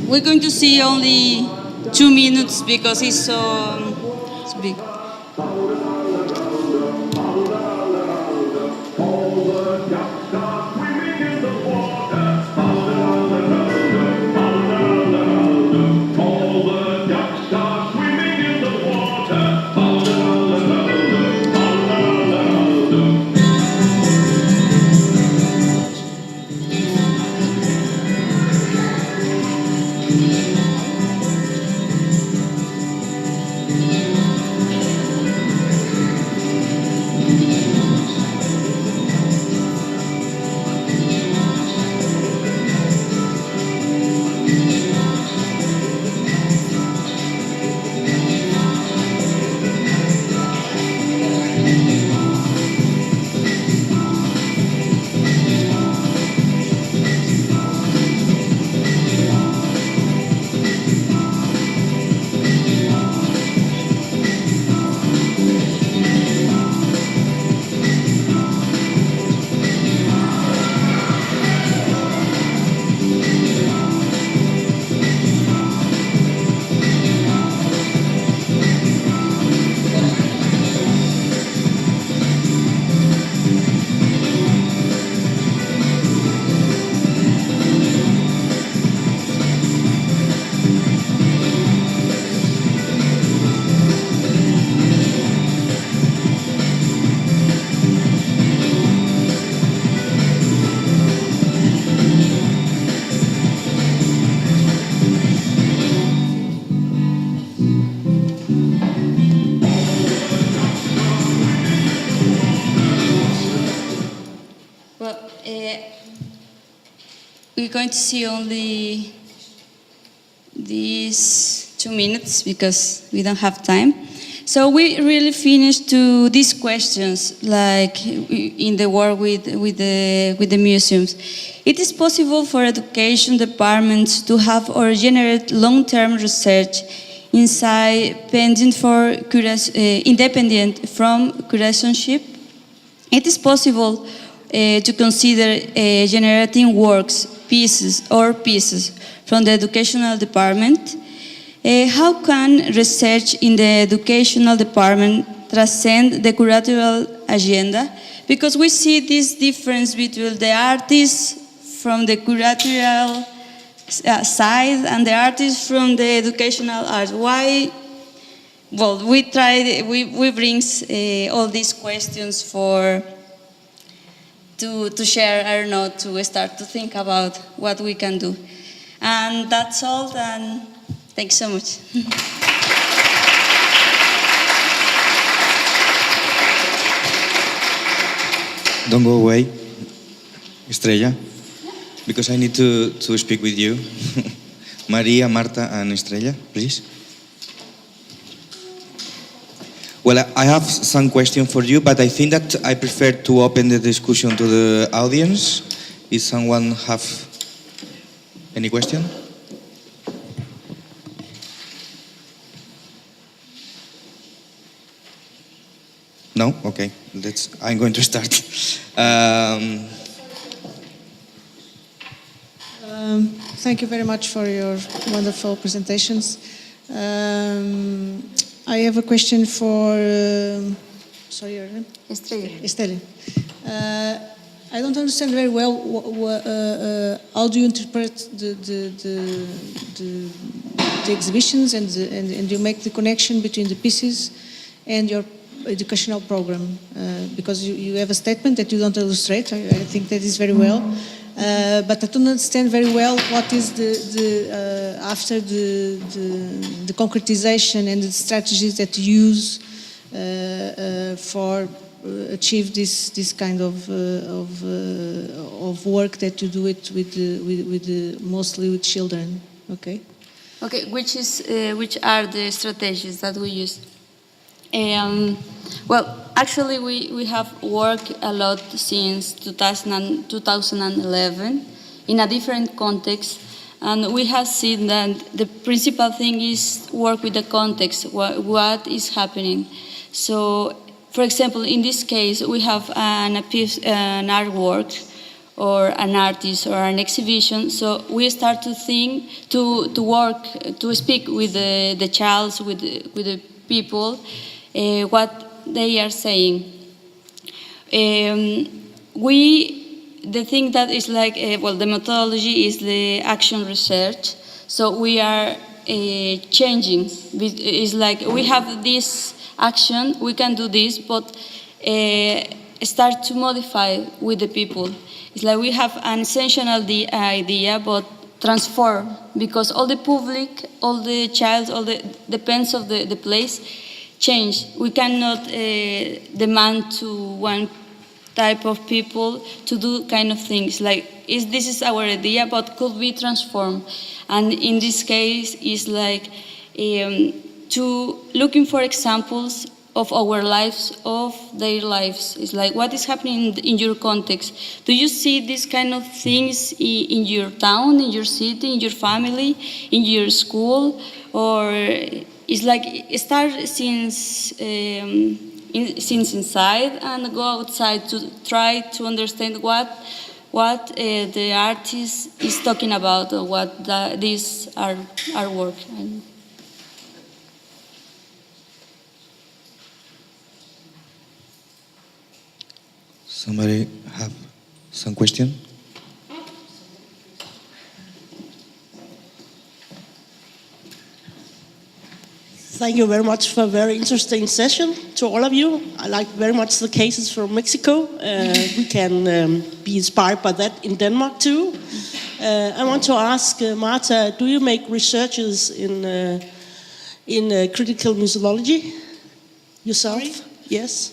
Speaker 4: We're going to see only 2 minutes because it's so it's big. Well, we're going to see only these 2 minutes because we don't have time. So we really finished to these questions, like in the work with the museums. It is possible for education departments to have or generate long-term research inside pending for independent from curatorship. It is possible to consider generating works, pieces from the educational department. How can research in the educational department transcend the curatorial agenda? Because we see this difference between the artists from the curatorial side and the artists from the educational art. Why? Well, we bring all these questions to share, I don't know, to start to think about what we can do. And that's all, and thanks so much.
Speaker 1: Don't go away, Estrella, because I need to speak with you. Maria, Marta, and Estrella, please. Well, I have some questions for you, but I think that I prefer to open the discussion to the audience. If someone have any question? No? Okay. I'm going to start.
Speaker 5: Thank you very much for your wonderful presentations. I have a question for, sorry, your name? Estrella. I don't understand very well how do you interpret the exhibitions and you make the connection between the pieces and your educational program, because you have a statement that you don't illustrate. I think that is very well, but I don't understand very well what is after the concretization and the strategies that you use for achieve this kind of work that you do it with mostly with children. Okay.
Speaker 4: Okay, which are the strategies that we use? Well, actually, we have worked a lot since 2011 in a different context, and we have seen that the principal thing is work with the context, what is happening. So, for example, in this case, we have an artwork or an artist or an exhibition, so we start to think, to work, to speak with the child, with the people, what they are saying. The thing that is like, the methodology is the action research. So we are changing. It's like we have this action, we can do this, but start to modify with the people. It's like we have an essential idea, but transform, because all the public, all the child, all the depends of the place change. We cannot demand to one type of people to do kind of things. Like, this is our idea, but could be transformed. And in this case, it's like to looking for examples of our lives, of their lives. It's like, what is happening in your context? Do you see these kind of things in your town, in your city, in your family, in your school? Or it's like start since inside and go outside to try to understand what the artist is talking about, or what this artwork.
Speaker 1: Somebody have some question?
Speaker 6: Thank you very much for a very interesting session to all of you. I like very much the cases from Mexico. We can be inspired by that in Denmark too. I want to ask Marta, do you make researches in critical museology yourself?
Speaker 7: Sorry?
Speaker 6: Yes.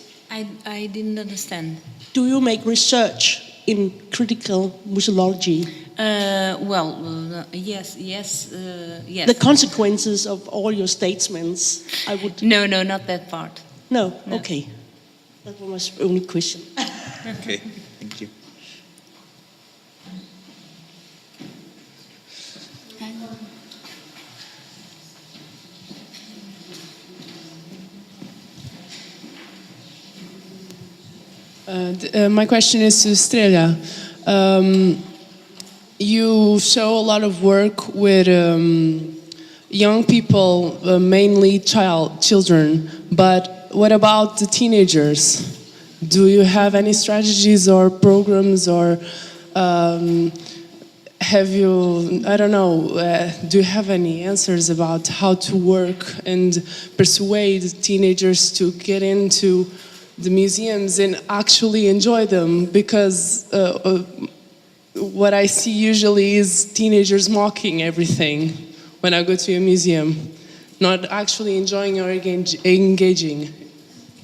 Speaker 7: I didn't understand.
Speaker 6: Do you make research in critical museology?
Speaker 7: Yes.
Speaker 6: The consequences of all your statements, I would...
Speaker 7: No, not that part.
Speaker 6: No? Okay. That was my only question.
Speaker 1: Okay, thank you.
Speaker 8: My question is to Estrella. You show a lot of work with young people, mainly children, but what about the teenagers? Do you have any strategies or programs, or have you, I don't know, do you have any answers about how to work and persuade teenagers to get into the museums and actually enjoy them? Because what I see usually is teenagers mocking everything when I go to a museum, not actually enjoying or engaging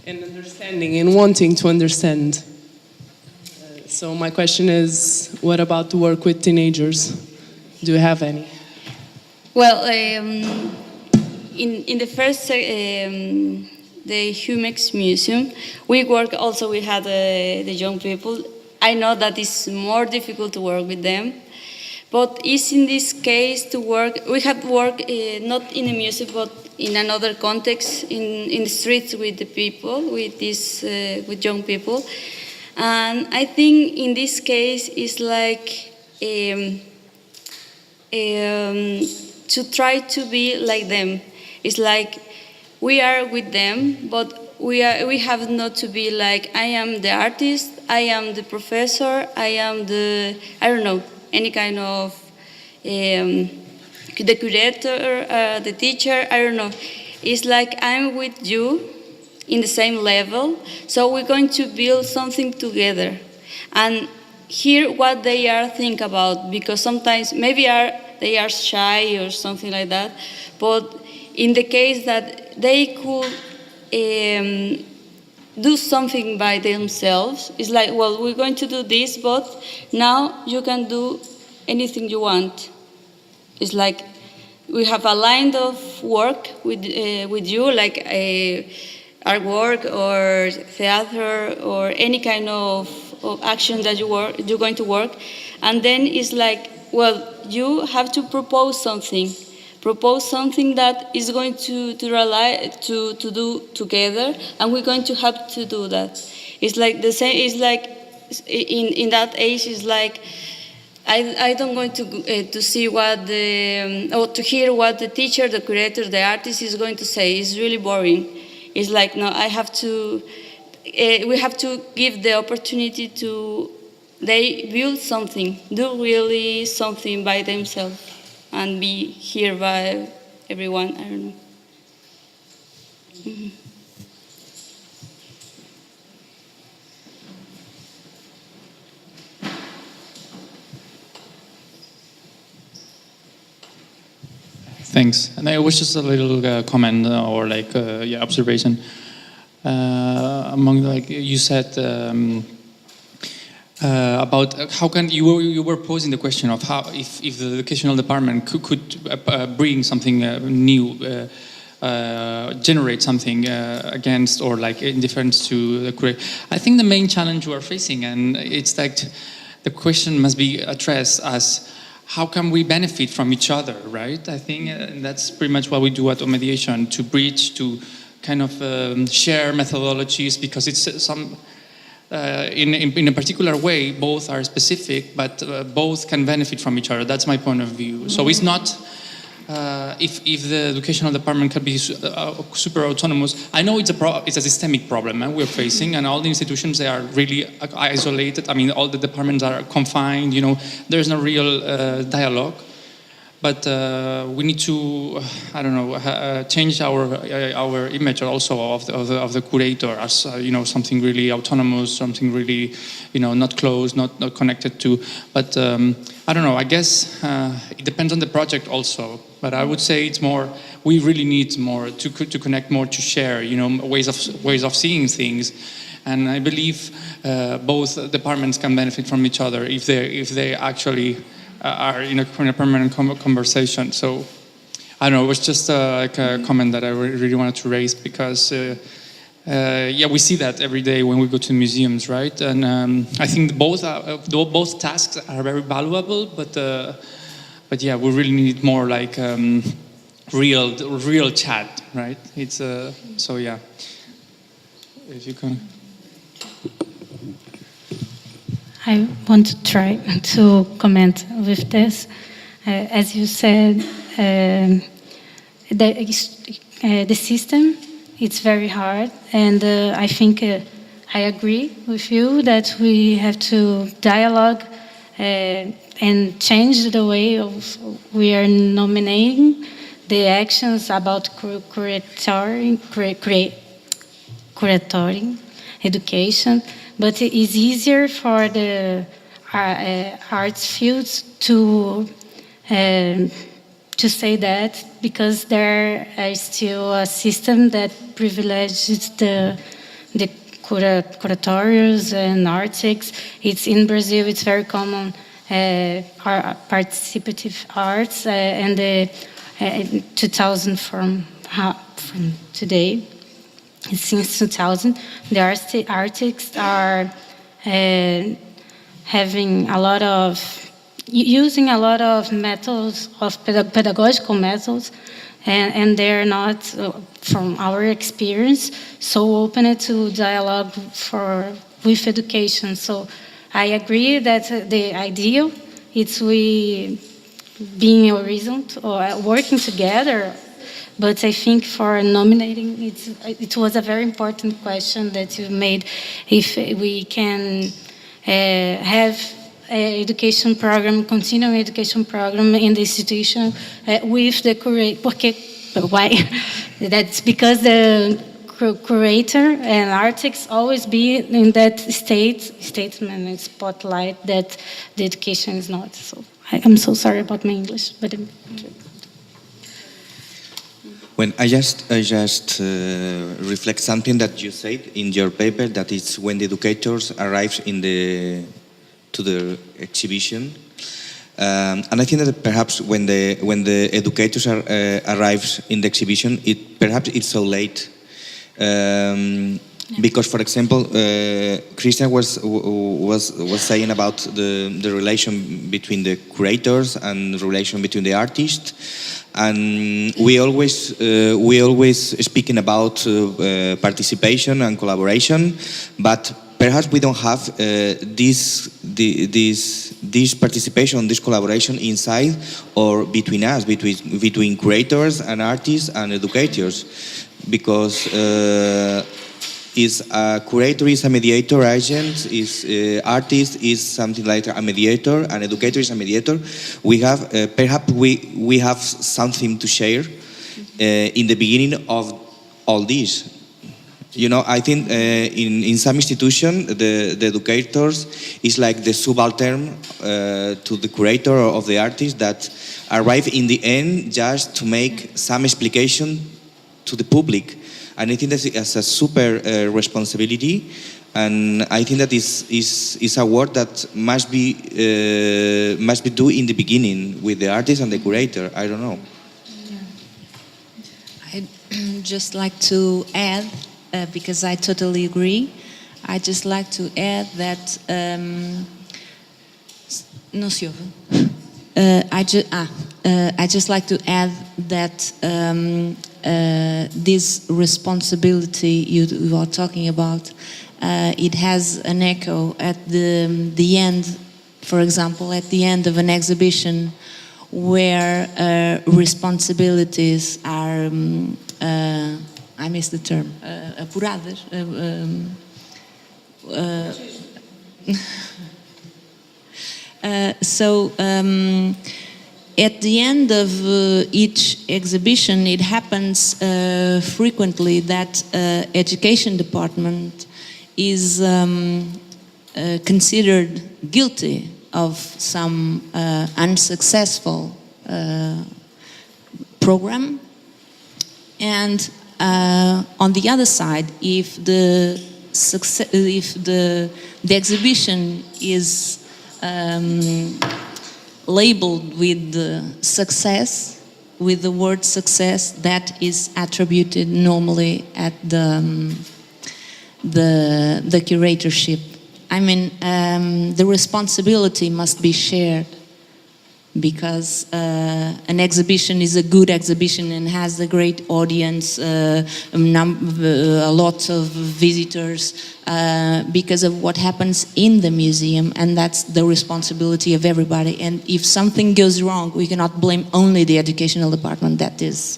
Speaker 8: and understanding and wanting to understand. So my question is, what about the work with teenagers? Do you have any?
Speaker 4: Well, in the first the Humex Museum, we had the young people. I know that it's more difficult to work with them, but it's in this case to work. We have worked not in a museum, but in another context, in the streets with the people, with young people, and I think in this case it's like to try to be like them. It's like we are with them, but we have not to be like, I am the artist, I am the professor, I am the, I don't know, any kind of, the curator, the teacher, I don't know. It's like I'm with you in the same level, so we're going to build something together and hear what they are think about, because sometimes maybe they are shy or something like that, but in the case that they could do something by themselves, it's like, well, we're going to do this, but now you can do anything you want. It's like we have a line of work with you, like artwork or theater or any kind of action that you're going to work, and then it's like, well, you have to propose something that is going to do together, and we're going to have to do that. It's like the same. It's like in that age, it's like I don't going to see what or to hear what the teacher, the curator, the artist is going to say. It's really boring. It's like, no, I have to. We have to give the opportunity to they build something, do really something by themselves, and be here by everyone. I don't know. Mm-hmm.
Speaker 9: Thanks. And I was just a little comment or like observation. Among, like you said, about how can you were posing the question of how if the educational department could bring something new, generate something against or like in difference to the curriculum. I think the main challenge we are facing, and it's like the question must be addressed as how can we benefit from each other, right? I think that's pretty much what we do at Mediation, to bridge, to kind of share methodologies, because it's some in a particular way both are specific, but both can benefit from each other. That's my point of view. So it's not if the educational department can be super autonomous. I know it's a systemic problem we're facing, and all the institutions, they are really isolated. I mean, all the departments are confined. You know, there's no real dialogue. But we need to, I don't know, change our image also of the curator as something really autonomous, something really not close, not connected to. But I don't know. I guess it depends on the project also. But I would say it's more. We really need more to connect more, to share. Ways of seeing things, And I believe both departments can benefit from each other if they actually are in a permanent conversation. So I don't know, it was just like a comment that I really wanted to raise because we see that every day when we go to museums, right? And I think both tasks are very valuable, but yeah, we really need more like real chat, right? It's so yeah. If you can.
Speaker 3: I want to try to comment with this. As you said, the system, it's very hard, and I think I agree with you that we have to dialogue and change the way of we are nominating the actions about curatorial education, but it is easier for the arts fields to say that because there is still a system that privileges the curatorials and artists. It's in Brazil. It's very common participative arts, and the 2000 from today. Since 2000, the artists are using a lot of methods, of pedagogical methods, and they're not, from our experience, so open to dialogue with education. So I agree that the ideal is we being horizontal or working together. But I think for nominating, it was a very important question that you made. If we can have an education program, continuing education program in the institution with the curator. Why? That's because the curator and artists always be in that statement and spotlight that the education is not. So I'm so sorry about my English, but.
Speaker 1: When I just reflect something that you said in your paper, that it's when the educators arrive to the exhibition, and I think that perhaps when the educators arrives in the exhibition, perhaps it's so late, because, for example, Christian was saying about the relation between the curators and the relation between the artists. And we always speaking about participation and collaboration, but perhaps we don't have this participation, this collaboration inside or between us, between curators and artists and educators, because a curator is a mediator agent, artist is something like a mediator, an educator is a mediator. We have perhaps we have something to share in the beginning of all this. You know, I think in some institution the educators is like the subaltern to the curator of the artist that arrive in the end just to make some explication to the public. And I think that is a super responsibility, and I think that is a work that must be done in the beginning with the artist and the curator. I don't know.
Speaker 7: I'd just like to add, because I totally agree. I'd just like to add that I just like to add that this responsibility you are talking about, it has an echo at the end, for example, at the end of an exhibition where responsibilities are, I missed the term, apuradas. At the end of each exhibition, it happens frequently that education department is considered guilty of some unsuccessful program. And on the other side, if the if the exhibition is labeled with success, with the word success, that is attributed normally at the curatorship. I mean, the responsibility must be shared, because an exhibition is a good exhibition and has a great audience, a lot of visitors, because of what happens in the museum, and that's the responsibility of everybody. And if something goes wrong, we cannot blame only the educational department, that is.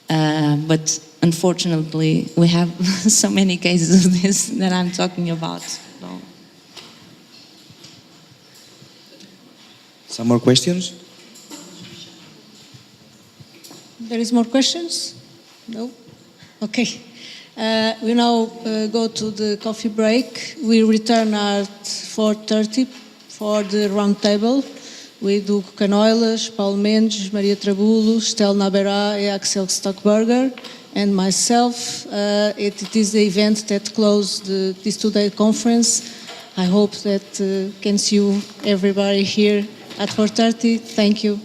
Speaker 7: But unfortunately, we have so many cases of this that I'm talking about. So.
Speaker 1: Some more questions?
Speaker 5: There is more questions? No? Okay. We now go to the coffee break. We return at 4:30 for the round table with Hugo Canoilas, Paulo Mendes, Maria Trabulo, Estel Naberá, and Axel Stockberger, and myself. It is the event that closed this two-day conference. I hope that can see you, everybody here at 4:30. Thank you.